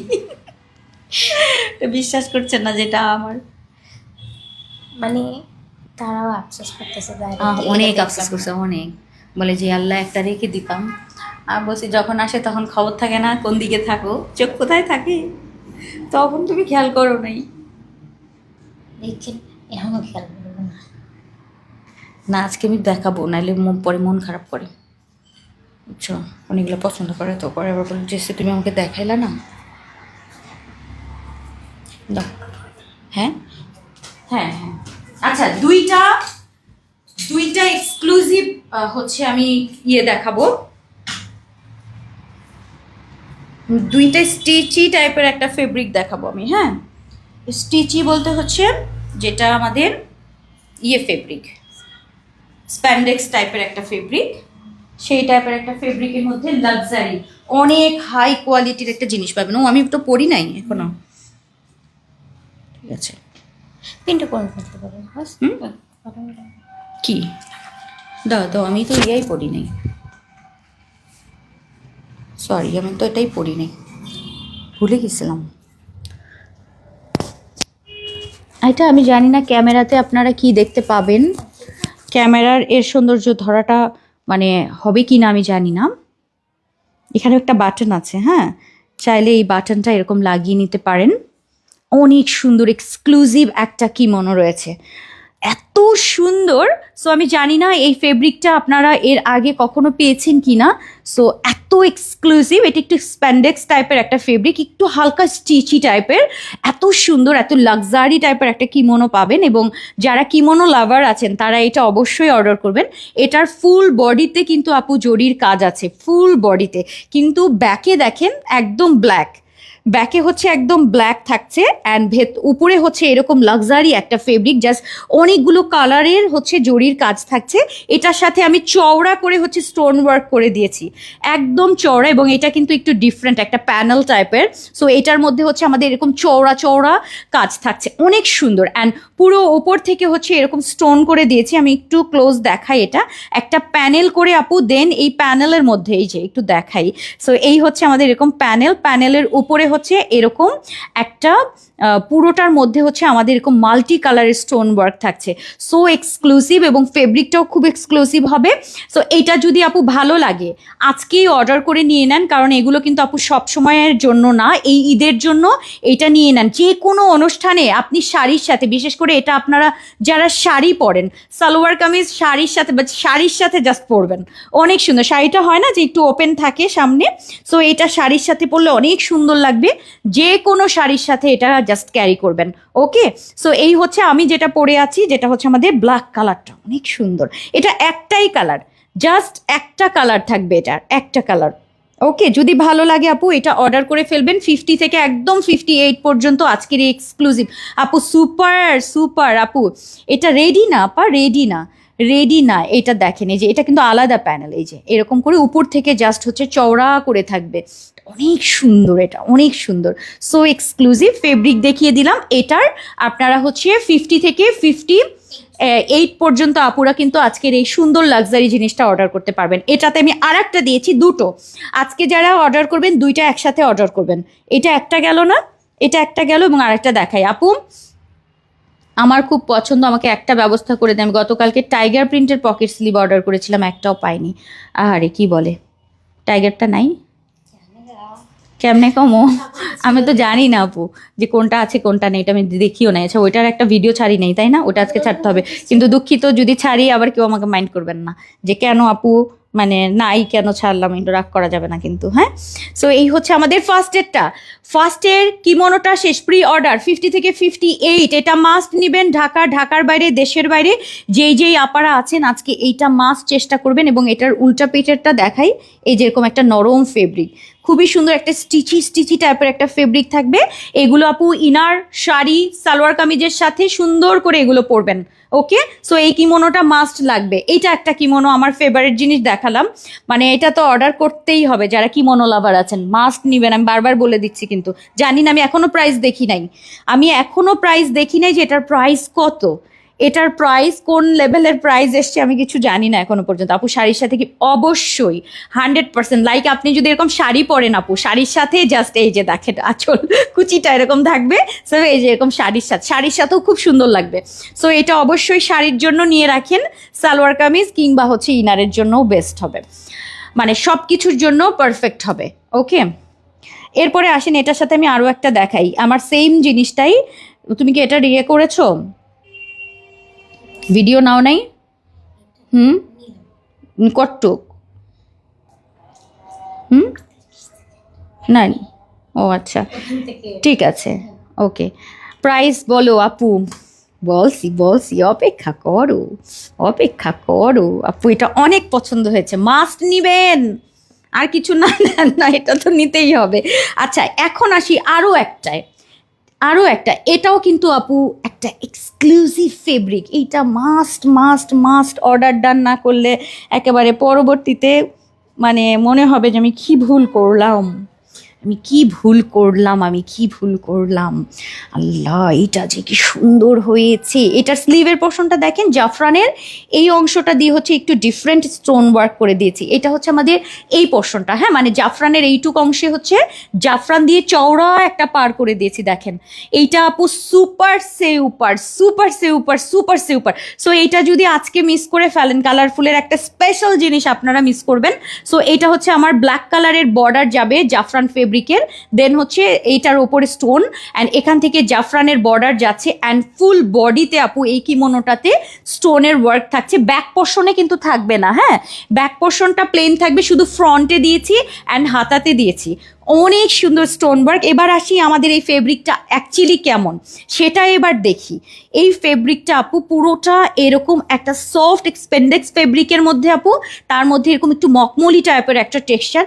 তো বিশ্বাস করছে না যেটা আমার। মানে তারাও আফসোস করতেছে অনেক আফসোস করছে, অনেক। বলে যে আল্লাহ একটা রেখে দিতাম। আর বলছি যখন আসে তখন খবর থাকে না কোন দিকে থাকো, চোখ কোথায় থাকে, তখন তুমি খেয়াল করো নাই। দেখছেন, এখনও খেয়াল করবো না। না আজকে আমি দেখাবো, নাহলে পরে মন খারাপ করে, বুঝছো? অনেকগুলো পছন্দ করে তো, পরে আবার বলে যে তুমি আমাকে দেখাইলা না। দাও। হ্যাঁ হ্যাঁ হ্যাঁ, আচ্ছা দুইটা এক্সক্লুসিভ হচ্ছে আমি ইয়ে দেখাবো। দুইটা স্টিচি টাইপের একটা ফেব্রিক দেখাবো আমি। হ্যাঁ, স্টিচি বলতে হচ্ছে যেটা আমাদের ইয়ে ফেব্রিক, স্প্যান্ডেক্স টাইপের একটা ফেব্রিক, সেই টাইপের একটা ফেব্রিকের মধ্যে লাক্সারি অনেক হাই কোয়ালিটির একটা জিনিস পাবেন। ও আমি তো পরি নাই এখনো। ঠিক আছে, প্রিন্টও করে ফেলতে পারেন। কি দাও দাও, আমি তো ইয়াই পরি নাই, সরি আমি তো এটাই পরি নাই, ভুলে গেছিলাম। এটা আমি জানি না ক্যামেরাতে আপনারা কি দেখতে পাবেন, ক্যামেরার এর সৌন্দর্য ধরাটা মানে হবে কি না আমি জানি না। এখানে একটা বাটন আছে, হ্যাঁ, চাইলে এই বাটনটা এরকম লাগিয়ে নিতে পারেন। অনেক সুন্দর এক্সক্লুসিভ একটা কিমোনো রয়েছে, এত সুন্দর। সো আমি জানি না এই ফেব্রিকটা আপনারা এর আগে কখনো পেয়েছেন কি না। সো এত এক্সক্লুসিভ, এটা একটু স্প্যান্ডেক্স টাইপের একটা ফেব্রিক, একটু হালকা স্টিচি টাইপের, এত সুন্দর এত লাক্সারি টাইপের একটা কিমোনো পাবেন। এবং যারা কিমোনো লাভার আছেন তারা এটা অবশ্যই অর্ডার করবেন। এটার ফুল বডিতে কিন্তু আপু জরির কাজ আছে, ফুল বডিতে, কিন্তু ব্যাকে দেখেন একদম ব্ল্যাক, ব্যাকে হচ্ছে একদম ব্ল্যাক থাকছে, অ্যান্ড উপরে হচ্ছে এরকম লাক্সারি একটা ফেব্রিক, জাস্ট অনেকগুলো কালারের হচ্ছে জরির কাজ থাকছে। এটার সাথে আমি চওড়া করে হচ্ছে স্টোন ওয়ার্ক করে দিয়েছি, একদম চওড়া, এবং এটা কিন্তু একটু ডিফারেন্ট একটা প্যানেল টাইপের। সো এটার মধ্যে হচ্ছে আমাদের এরকম চওড়া চওড়া কাজ থাকছে, অনেক সুন্দর। অ্যান্ড পুরো ওপর থেকে হচ্ছে এরকম স্টোন করে দিয়েছি। আমি একটু ক্লোজ দেখাই, এটা একটা প্যানেল করে আপু, দেন এই প্যানেলের মধ্যে এই যে একটু দেখাই। সো এই হচ্ছে আমাদের এরকম প্যানেলের উপরে হচ্ছে এরকম একটা পুরোটার মধ্যে হচ্ছে আমাদের এরকম মাল্টি কালারের স্টোন ওয়ার্ক থাকছে। সো এক্সক্লুসিভ, এবং ফেব্রিকটাও খুব এক্সক্লুসিভ হবে। সো এটা যদি আপু ভালো লাগে আজকেই অর্ডার করে নিয়ে নেন, কারণ এগুলো কিন্তু আপু সব সময়ের জন্য না, এই ঈদের জন্য এটা নিয়ে নেন। যে কোনো অনুষ্ঠানে আপনি শাড়ির সাথে, বিশেষ করে এটা আপনারা যারা শাড়ি পরেন, সালোয়ার কামিজ শাড়ির সাথে বা শাড়ির সাথে জাস্ট পরবেন, অনেক সুন্দর। শাড়িটা হয় না যে একটু ওপেন থাকে সামনে, সো এটা শাড়ির সাথে পরলে অনেক সুন্দর লাগবে। যে কোনো শাড়ির সাথে এটা জাস্ট ক্যারি করবেন। ওকে, সো এই হচ্ছে আমি যেটা পরে আছি, যেটা হচ্ছে আমাদের ব্ল্যাক কালারটা, অনেক সুন্দর। এটা একটাই কালার, জাস্ট একটা কালার থাকবে, এটার একটা কালার। ওকে, যদি ভালো লাগে আপু এটা অর্ডার করে ফেলবেন। 50 থেকে একদম 58 পর্যন্ত আজকের এই এক্সক্লুসিভ আপু, সুপার সুপার আপু। এটা রেডি না আপা, রেডি না, এটা দেখেন এই যে এটা কিন্তু আলাদা প্যানেল, এই যে এরকম করে উপর থেকে জাস্ট হচ্ছে চওড়া করে থাকবে, অনেক সুন্দর, এটা অনেক সুন্দর। সো এক্সক্লুসিভ ফেব্রিক দেখিয়ে দিলাম। এটার আপনারা হচ্ছে 50 থেকে 58 পর্যন্ত আপুরা কিন্তু আজকের এই সুন্দর লাক্সারি জিনিসটা অর্ডার করতে পারবেন। এটাতে আমি আর একটা দিয়েছি দুটো, আজকে যারা অর্ডার করবেন দুইটা একসাথে অর্ডার করবেন। এটা একটা গেল না, এটা একটা গেল, এবং আরেকটা দেখাই আপু, আমার খুব পছন্দ, আমাকে একটা ব্যবস্থা করে দেন। আমি গতকালকে টাইগার প্রিন্টের পকেট স্লিভ অর্ডার করেছিলাম, একটাও পাইনি। আরে কি বলে, টাইগারটা নাই, কেমনে কমো, আমি তো জানি না আপু যে কোনটা আছে কোনটা নেই, এটা আমি দেখিও নাই। আচ্ছা ওইটার একটা ভিডিও ছাড়ি নেই, তাই না? ওটা আজকে ছাড়তে হবে, কিন্তু দুঃখিত যদি ছাড়ি আবার কেউ আমাকে মাইন্ড করবেন না যে কেন আপু মানে নাই কেন ছাড়লাম, এটা রাগ করা যাবে না কিন্তু। হ্যাঁ, সো এই হচ্ছে আমাদের ফার্স্টের কিমোনোটা শেষ। প্রি অর্ডার 50 থেকে 58, এটা মাস্ট নেবেন। ঢাকার বাইরে, দেশের বাইরে যেই আপারা আছেন আজকে এইটা মাস্ট চেষ্টা করবেন। এবং এটার উল্টা পেটেরটা দেখাই, এই যেরকম একটা নরম ফেব্রিক, খুবই সুন্দর একটা স্টিচি টাইপের একটা ফেব্রিক থাকবে। এগুলো আপু ইনার, শাড়ি, সালোয়ার কামিজের সাথে সুন্দর করে এগুলো পরবেন। ওকে, সো এই কিমোনোটা মাস্ট লাগবে। এইটা একটা কিমোনো, আমার ফেভারিট জিনিস দেখালাম, মানে এটা তো অর্ডার করতেই হবে। যারা কিমোনো লাভার আছেন মাস্ট নিবেন, আমি বারবার বলে দিচ্ছি। কিন্তু জানি না, আমি এখনো প্রাইস দেখি নাই যে এটার প্রাইস কত, এটার প্রাইস কোন লেভেলের প্রাইস এসছে আমি কিছু জানি না এখনো পর্যন্ত। আপু শাড়ির সাথে কি অবশ্যই 100%, লাইক আপনি যদি এরকম শাড়ি পরেন আপু, শাড়ির সাথে জাস্ট এই যে দেখেন আঁচল কুচিটা এরকম থাকবে, সো এই যে এরকম শাড়ির সাথেও খুব সুন্দর লাগবে। সো এটা অবশ্যই শাড়ির জন্য নিয়ে রাখেন, সালোয়ার কামিজ কিংবা হচ্ছে ইনারের জন্যও বেস্ট হবে, মানে সব কিছুর জন্য পারফেক্ট হবে। ওকে, এরপরে আসেন এটার সাথে আমি আরও একটা দেখাই, আমার সেম জিনিসটাই। তুমি কি এটা ইয়ে করেছো, ভিডিও নাও নাই? কটটুক না? ও আচ্ছা, ঠিক আছে, ওকে। প্রাইস বলো আপু, বলছি অপেক্ষা করো আপু, এটা অনেক পছন্দ হয়েছে, মাস্ট নিবেন, আর কিছু না নেন না, এটা তো নিতেই হবে। আচ্ছা, এখন আসি আরও একটা, এটাও কিন্তু আপু একটা এক্সক্লুসিভ ফেব্রিক। এইটা মাস্ট অর্ডার ডান না করলে একেবারে পরবর্তীতে মানে মনে হবে যে আমি কি ভুল করলাম, আল্লাহ এটা যে কি সুন্দর হয়েছে। এটার স্লিভের পোর্শনটা দেখেন, জাফরানের এই অংশটা দিয়ে হচ্ছে একটু ডিফারেন্ট স্টোন ওয়ার্ক করে দিয়েছি। এটা হচ্ছে আমাদের এই পোর্শনটা, হ্যাঁ, মানে জাফরানের এইটুক অংশে হচ্ছে জাফরান দিয়ে চওড়া একটা পার করে দিয়েছি। দেখেন এইটা আপু সুপার সুপার। সো এইটা যদি আজকে মিস করে ফেলেন, কালারফুলের একটা স্পেশাল জিনিস আপনারা মিস করবেন। সো এটা হচ্ছে আমার ব্ল্যাক কালারের বর্ডার যাবে জাফরান ফেব্রিকের, দেন হচ্ছে এইটার ওপরে স্টোন, অ্যান্ড এখান থেকে জাফরানের বর্ডার যাচ্ছে, অ্যান্ড ফুল বডিতে আপু এই কিমোনোটাতে স্টোনের ওয়ার্ক থাকছে। ব্যাক পোর্শনে কিন্তু থাকবে না, হ্যাঁ, ব্যাক পোর্শনটা প্লেন থাকবে, শুধু ফ্রন্টে দিয়েছি অ্যান্ড হাতাতে দিয়েছি, অনেক সুন্দর স্টোন ওয়ার্ক। এবার আসি আমাদের এই ফেব্রিকটা অ্যাকচুয়ালি কেমন সেটা এবার দেখি। এই ফেব্রিকটা আপু পুরোটা এরকম একটা সফট এক্সপেন্ডেক্স ফেব্রিকের মধ্যে আপু, তার মধ্যে এরকম একটু মখমলি টাইপের একটা টেক্সচার,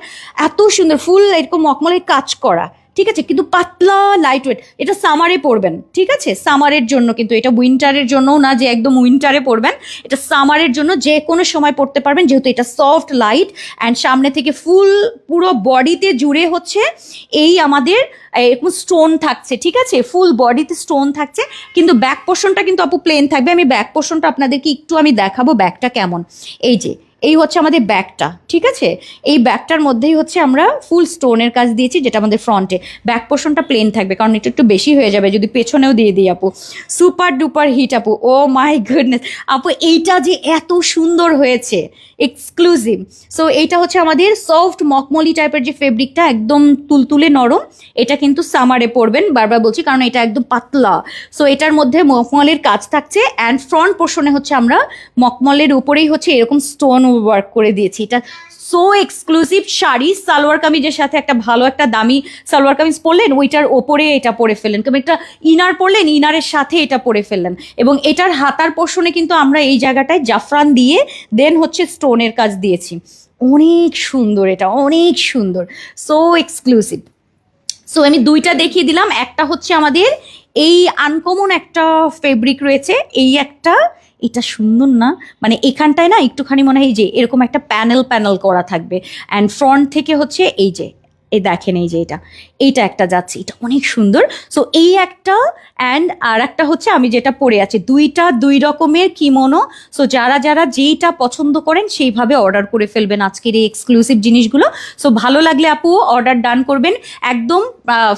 এত সুন্দর ফুল এরকম মখমলির কাজ করা, ঠিক আছে, কিন্তু পাতলা লাইট ওয়েট। এটা সামারে পরবেন, ঠিক আছে, সামারের জন্য, কিন্তু এটা উইন্টারের জন্যও না যে একদম উইন্টারে পরবেন, এটা সামারের জন্য যে কোনো সময় পরতে পারবেন, যেহেতু এটা সফট লাইট অ্যান্ড সামনে থেকে ফুল পুরো বডিতে জুড়ে হচ্ছে এই আমাদের এরকম স্টোন থাকছে, ঠিক আছে, ফুল বডিতে স্টোন থাকছে, কিন্তু ব্যাক পোর্শনটা কিন্তু আপু প্লেন থাকবে। আমি ব্যাক পোর্শনটা আপনাদেরকে একটু আমি দেখাবো ব্যাকটা কেমন। এই হচ্ছে আমাদের ব্যাকটা, ঠিক আছে, এই ব্যাকটার মধ্যেই হচ্ছে আমরা ফুল স্টোনের কাজ দিয়েছি, যেটা আমাদের ফ্রন্টে। ব্যাক পোর্শনটা প্লেন থাকবে, কারণ এটা একটু বেশি হয়ে যাবে যদি পেছনেও দিয়ে দিই আপু। সুপার ডুপার হিট আপু, ও মাই গুডনেস আপু, এইটা যে এত সুন্দর হয়েছে, এক্সক্লুসিভ। সো এইটা হচ্ছে আমাদের সফট মখমলি টাইপের যে ফেব্রিকটা, একদম তুলতুলে নরম। এটা কিন্তু সামারে পরবেন, বারবার বলছি, কারণ এটা একদম পাতলা। সো এটার মধ্যে মখমলের কাজ থাকছে, অ্যান্ড ফ্রন্ট পোর্শনে হচ্ছে আমরা মখমলের উপরেই হচ্ছে এরকম স্টোন ওয়ার্ক করে দিয়েছি। এটা সো এক্সক্লুসিভ শাড়ি, সালোয়ার কামিজের সাথে একটা ভালো একটা দামি সালোয়ার কামিজ পরলেন, ওইটার ওপরে এটা পরে ফেললেন, কিংবা একটা ইনার পরলেন, ইনারের সাথে এটা পরে ফেললেন। এবং এটার হাতার পোর্শনে কিন্তু আমরা এই জায়গাটায় জাফরান দিয়ে দেন হচ্ছে স্টোনের কাজ দিয়েছি, অনেক সুন্দর, এটা অনেক সুন্দর, সো এক্সক্লুসিভ। সো আমি দুইটা দেখিয়ে দিলাম, একটা হচ্ছে আমাদের এই আনকমন একটা ফেব্রিক রয়েছে, এই একটা, এটা সুন্দর না, মানে এখানটায় না একটুখানি মনে হয় এই যে এরকম একটা প্যানেল করা থাকবে, অ্যান্ড ফ্রন্ট থেকে হচ্ছে এই যে এই দেখেন এই যে এইটা একটা যাচ্ছে, এটা অনেক সুন্দর। সো এই একটা, অ্যান্ড আর একটা হচ্ছে আমি যেটা পরে আছি, দুইটা দুই রকমের কিমোনো। সো যারা যেইটা পছন্দ করেন সেইভাবে অর্ডার করে ফেলবেন আজকের এই এক্সক্লুসিভ জিনিসগুলো। সো ভালো লাগলে আপু অর্ডার ডান করবেন, একদম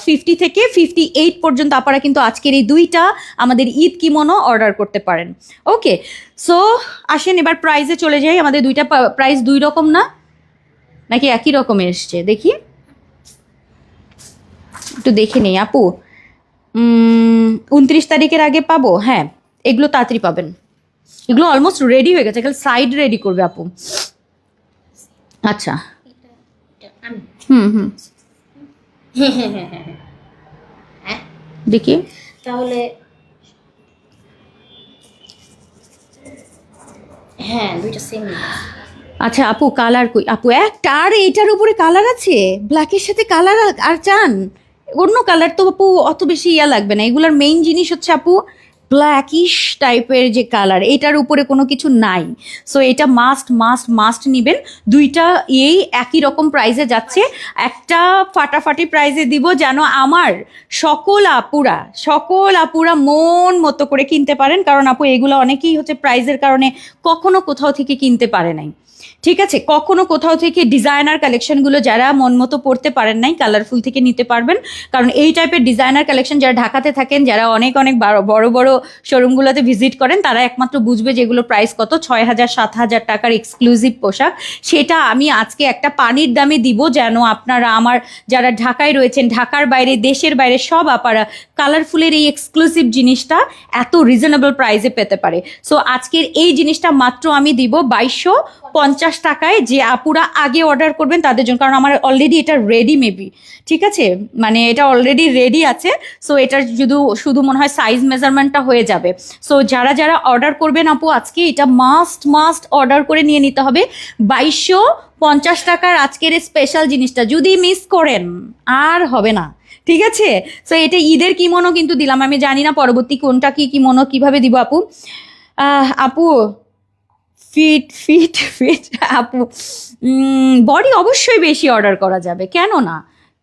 50 থেকে 58 পর্যন্ত আপনারা কিন্তু আজকের এই দুইটা আমাদের ঈদ কিমোনো অর্ডার করতে পারেন। ওকে, সো আসেন এবার প্রাইসে চলে যাই। আমাদের দুইটা প্রাইস দুই রকম না, নাকি একই রকমের এসছে দেখি, একটু দেখে নেই আপু। 29 তারিখের আগে পাবো? হ্যাঁ, এগুলো তাড়াতাড়ি পাবেন, এগুলো অলমোস্ট রেডি হয়ে গেছে, খালি সাইড রেডি করবে আপু। আচ্ছা, দেখি তাহলে, হ্যাঁ দুইটা সেম। আচ্ছা আপু, কালার কই আপু? একটা আর এইটার উপরে কালার আছে, ব্ল্যাকের সাথে কালার আর চান? অন্য কালার তো আপু অত বেশি ইয়া লাগবে না, এগুলোর মেইন জিনিস হচ্ছে আপু ব্ল্যাকিশ টাইপের যে কালার, এটার উপরে কোনো কিছু নাই। সো এটা মাস্ট মাস্ট মাস্ট নিবেন। দুইটা এই একই রকম প্রাইসে যাচ্ছে, একটা ফাটাফাটি প্রাইসে দিব যেন আমার সকল আপুরা মন মতো করে কিনতে পারেন, কারণ আপু এগুলো অনেকেই হচ্ছে প্রাইসের কারণে কখনো কোথাও থেকে কিনতে পারে নাই। ঠিক আছে, কখনো কোথাও থেকে ডিজাইনার কালেকশনগুলো যারা মন মতো পড়তে পারেন নাই, কালারফুল থেকে নিতে পারবেন। কারণ এই টাইপের ডিজাইনার কালেকশন যারা ঢাকাতে থাকেন, যারা অনেক অনেক বড় বড় শোরুমগুলোতে ভিজিট করেন, তারা একমাত্র বুঝবে যেগুলো প্রাইস কত, 6,000 7,000 টাকার এক্সক্লুসিভ পোশাক। সেটা আমি আজকে একটা পানির দামে দিব, যেন আপনারা আমার যারা ঢাকায় রয়েছেন, ঢাকার বাইরে দেশের বাইরে সব আপারা কালারফুলের এই এক্সক্লুসিভ জিনিসটা এত রিজনেবল প্রাইসে পেতে পারে। সো আজকের এই জিনিসটা মাত্র আমি দিব 2250 টাকায়, যে আপুরা আগে অর্ডার করবেন তাদের জন্য, কারণ আমার অলরেডি এটা রেডি মেবি, ঠিক আছে, মানে এটা অলরেডি রেডি আছে। সো এটার শুধু মনে হয় সাইজ মেজারমেন্টটা হয়ে যাবে। সো যারা যারা অর্ডার করবেন আপু, আজকে এটা মাস্ট অর্ডার করে নিয়ে নিতে হবে। 2250 টাকার আজকের এই স্পেশাল জিনিসটা যদি মিস করেন আর হবে না, ঠিক আছে। সো এটা ঈদের কিমোনো কিন্তু দিলাম, আমি জানি না পরবর্তী কোনটা কি কিমোনো কিভাবে দিব আপু। আপু ফিট আপু, বডি অবশ্যই বেশি অর্ডার করা যাবে,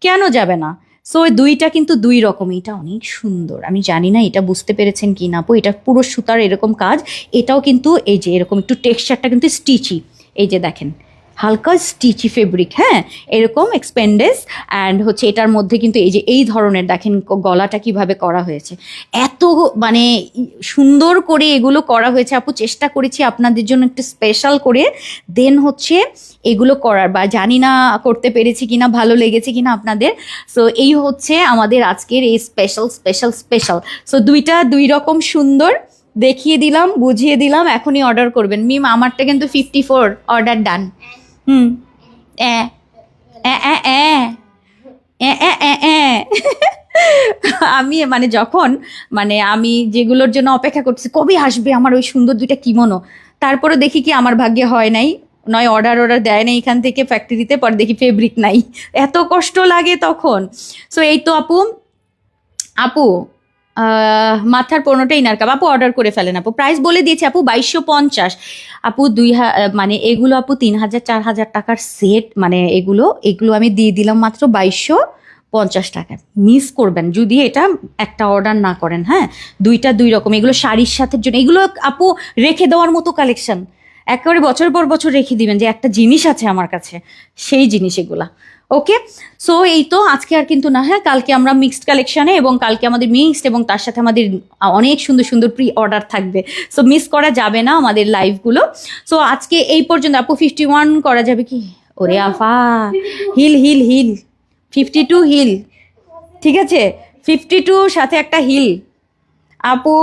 কেন যাবে না। সো দুইটা কিন্তু দুই রকম, এটা অনেক সুন্দর, আমি জানি না এটা বুঝতে পেরেছেন কি না আপু, এটা পুরো সুতার এরকম কাজ, এটাও কিন্তু এই যে এরকম একটু টেক্সচারটা কিন্তু স্টিচি, এই যে দেখেন হালকা স্টিচি ফেব্রিক, হ্যাঁ এরকম এক্সপেন্ডেস। অ্যান্ড হচ্ছে এটার মধ্যে কিন্তু এই যে এই ধরনের দেখেন গলাটা কিভাবে করা হয়েছে, এত মানে সুন্দর করে এগুলো করা হয়েছে আপু। চেষ্টা করেছি আপনাদের জন্য একটু স্পেশাল করে, দেন হচ্ছে এগুলো করার, বা জানি না করতে পেরেছি কিনা, ভালো লেগেছে কিনা আপনাদের। সো এই হচ্ছে আমাদের আজকের এই স্পেশাল। সো দুইটা দুই রকম সুন্দর দেখিয়ে দিলাম, বুঝিয়ে দিলাম, এখনই অর্ডার করবেন। মিম আমারটা কিন্তু 54 অর্ডার ডান। হুম এ এ এ এ এ এ এ এ। আমি মানে যখন মানে আমি যেগুলোর জন্য অপেক্ষা করছি কবে আসবে আমার ওই সুন্দর দুইটা কিমোনো, তারপরে দেখি কি আমার ভাগ্যে হয় নাই, নয় অর্ডার দেয় না এখান থেকে ফ্যাক্টরিতে, পরে দেখি ফেব্রিক নাই, এত কষ্ট লাগে তখন। সো এই তো আপু মাথার 15টা ইনার কাপ আপু অর্ডার করে ফেলেন আপু, প্রাইস বলে দিয়েছি আপু 2250। আপু মানে এগুলো আপু 3,000 4,000 টাকার সেট, মানে এগুলো আমি দিয়ে দিলাম মাত্র 2250 টাকা। মিস করবেন যদি এটা একটা অর্ডার না করেন, হ্যাঁ দুইটা দুই রকম, এগুলো শাড়ির সাথে জন্য, এগুলো আপু রেখে দেওয়ার মতো কালেকশন, একেবারে বছর পর বছর রেখে দিবেন যে একটা জিনিস আছে আমার কাছে, সেই জিনিস এগুলা। ওকে, সো এই তো আজকে আর কিন্তু না, হ্যাঁ কালকে আমরা মিক্সড কালেকশনে, এবং কালকে আমাদের মিক্সড এবং তার সাথে আমাদের অনেক সুন্দর সুন্দর প্রি অর্ডার থাকবে। সো মিস করা যাবে না আমাদের লাইভগুলো। সো আজকে এই পর্যন্ত আপু 51 করা যাবে কি? ওরে আফা, হিল 52 হিল, ঠিক আছে 52 সাথে একটা হিল। আপু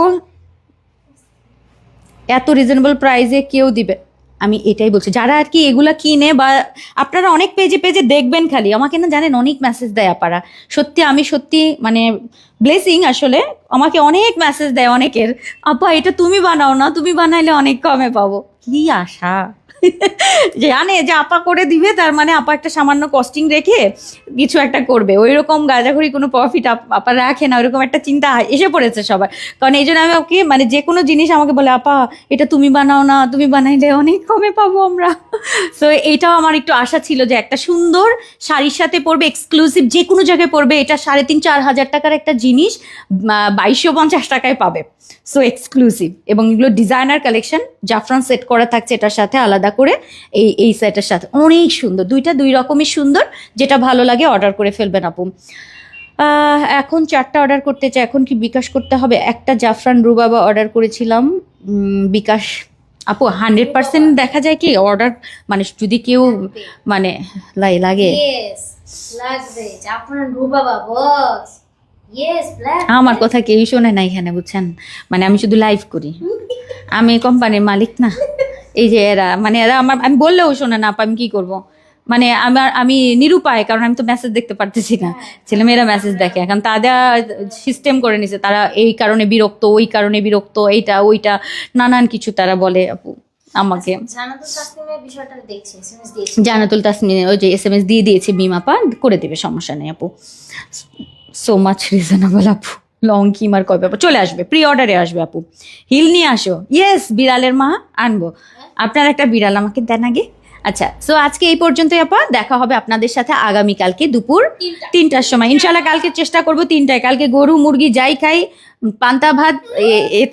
এত রিজনেবল প্রাইসে কেউ দিবে? আমি এটাই বলছি, যারা আর কি এগুলা কিনে, বা আপনারা অনেক পেজে দেখবেন, খালি আমাকে না জানেন অনেক মেসেজ দেয় আপারা, আমি সত্যি মানে ব্লেসিং আসলে, আমাকে অনেক মেসেজ দেয় অনেকের, আপা এটা তুমি বানাও না, তুমি বানাইলে অনেক কমে পাবো। কি আশা জানে যে আপা করে দিবে, তার মানে আপা একটা সামান্য কস্টিং রেখে কিছু একটা করবে, ওই রকম গাঁজাখড়ি কোনো প্রফিট আপা রাখে না, ওইরকম একটা চিন্তা এসে পড়েছে সবার। কারণ এই জন্য আমি ওকে মানে যে কোনো জিনিস আমাকে বলে, আপা এটা তুমি বানাও না, তুমি বানাইলে অনেক কমে পাবো আমরা। সো এইটাও আমার একটু আশা ছিল যে একটা সুন্দর শাড়ির সাথে পরবে, এক্সক্লুসিভ যে কোনো জায়গায় পরবে, এটা 3,500-4,000 টাকার একটা জিনিস 2250 টাকায় পাবে। সো এক্সক্লুসিভ, এবং এগুলো ডিজাইনার কালেকশন, জাফরান সেট করা থাকছে এটার সাথে আলাদা করে, এই সেটের সাথে অনেক সুন্দর, দুইটা দুই রকমই সুন্দর, যেটা ভালো লাগে অর্ডার করে ফেলবেন আপু। এখন 4টা অর্ডার করতে চাই, এখন কি বিকাশ করতে হবে? একটা জাফরান রুবাবা অর্ডার করেছিলাম, বিকাশ আপু 100% দেখা যায় কি অর্ডার, মানে যদি কেউ মানে লাগে লাগবে জাফরান রুবাবা বস, আমার কথা কেউই শোনে না এখানে, বুঝছেন, মানে আমি শুধু লাইভ করি, আমি কোম্পানির মালিক না। এই যে এরা আমি বললেও শোনে না, আমি কি করব, মানে আমি নিরুপায়, কারণ আমি তো মেসেজ দেখতে পারতেছি না, ছেলেমেয়েরা মেসেজ দেখে, এখন তারা সিস্টেম করে নিছে, তারা এই কারণে বিরক্ত, ওই কারণে বিরক্ত, এইটা ওইটা নানান কিছু তারা বলে আপু, আমাকে। জানাতুল তাসনিমের বিষয়টা দেখছি, এসএমএস দিয়েছি। জানাতুল তাসমিন ওই যে SMS দিয়ে দিয়েছে মিমাপা, করে দেবে, সমস্যা নেই আপু। সো মাচ রিজনেবল আপু। লং কিম আর কয় ব্যাপার চলে আসবে, প্রি অর্ডারে আসবে আপু। হিল নিয়ে আসো। ইয়েস, বিড়ালের মা আনবো। আপনার একটা বিড়াল আমাকে দেন আগে। আচ্ছা, সো আজকে এই পর্যন্তই আপা, দেখা হবে আপনাদের সাথে আগামীকালকে দুপুর 3টার সময় ইনশাল্লাহ। কালকে চেষ্টা করবো 3টায়। কালকে গরু মুরগি যাই খাই, পান্তা ভাত,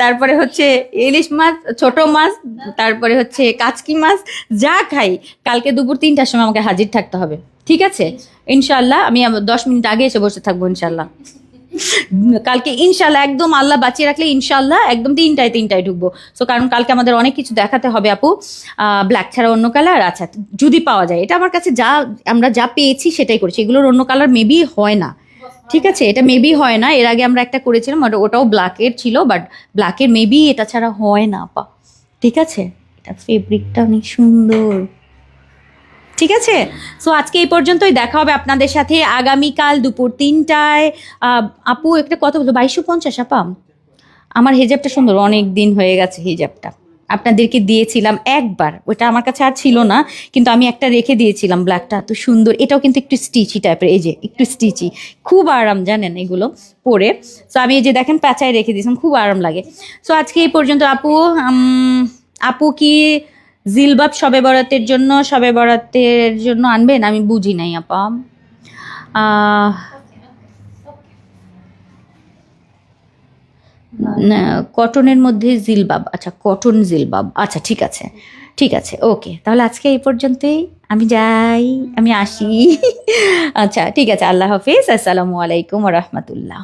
তারপরে হচ্ছে ইলিশ মাছ, ছোট মাছ, তারপরে হচ্ছে কাচকি মাছ, যা খাই কালকে দুপুর 3টার সময় আমাকে হাজির থাকতে হবে, ঠিক আছে ইনশাল্লাহ। আমি 10 মিনিট আগে এসে বসে থাকবো ইনশাল্লাহ। কালকে ইনশাল্লাহ, একদম আল্লাহ বাঁচিয়ে রাখলে ইনশাল্লাহ একদম 3টায় ঢুকবো। সো কারণ কালকে আমাদের অনেক কিছু দেখাতে হবে আপু। ব্ল্যাক ছাড়া অন্য কালার, আচ্ছা যদি পাওয়া যায়, এটা আমার কাছে আমরা যা পেয়েছি সেটাই করেছি। এগুলোর অন্য কালার মেবি হয় না, ঠিক আছে, এটা মেবি হয় না। এর আগে আমরা একটা করেছিলাম, ওটাও ব্ল্যাকের ছিল, বাট ব্ল্যাকের মেবি এটা ছাড়া হয় না আপা, ঠিক আছে। এটা ফেব্রিকটা অনেক সুন্দর, ঠিক আছে। সো আজকে এই পর্যন্তই, দেখা হবে আপনাদের সাথে আগামীকাল দুপুর 3টায়। আপু একটা কথা বলতো, 2250 আপা। আমার হিজাবটা সুন্দর, অনেক দিন হয়ে গেছে হিজাবটা, আপনাদেরকে দিয়েছিলাম একবার, ওটা আমার কাছে আর ছিল না, কিন্তু আমি একটা রেখে দিয়েছিলাম, ব্ল্যাকটা এত সুন্দর। এটাও কিন্তু একটু স্টিচি টাইপের, এই যে একটু স্টিচি, খুব আরাম জানেন এগুলো পরে। সো আমি এই যে দেখেন প্যাঁচায় রেখে দিয়েছিলাম, খুব আরাম লাগে। সো আজকে এই পর্যন্ত আপু। আপু কি জিলবাব শবে বরাতের জন্য আনবেন? আমি বুঝি নাই আপা। কটনের মধ্যে জিলবাব, আচ্ছা কটন জিলবাব, আচ্ছা ঠিক আছে, ঠিক আছে, ওকে। তাহলে আজকে এই পর্যন্তই, আমি যাই, আমি আসি। আচ্ছা ঠিক আছে, আল্লাহ হাফিজ, আসসালামু আলাইকুম ওয়া রাহমাতুল্লাহ।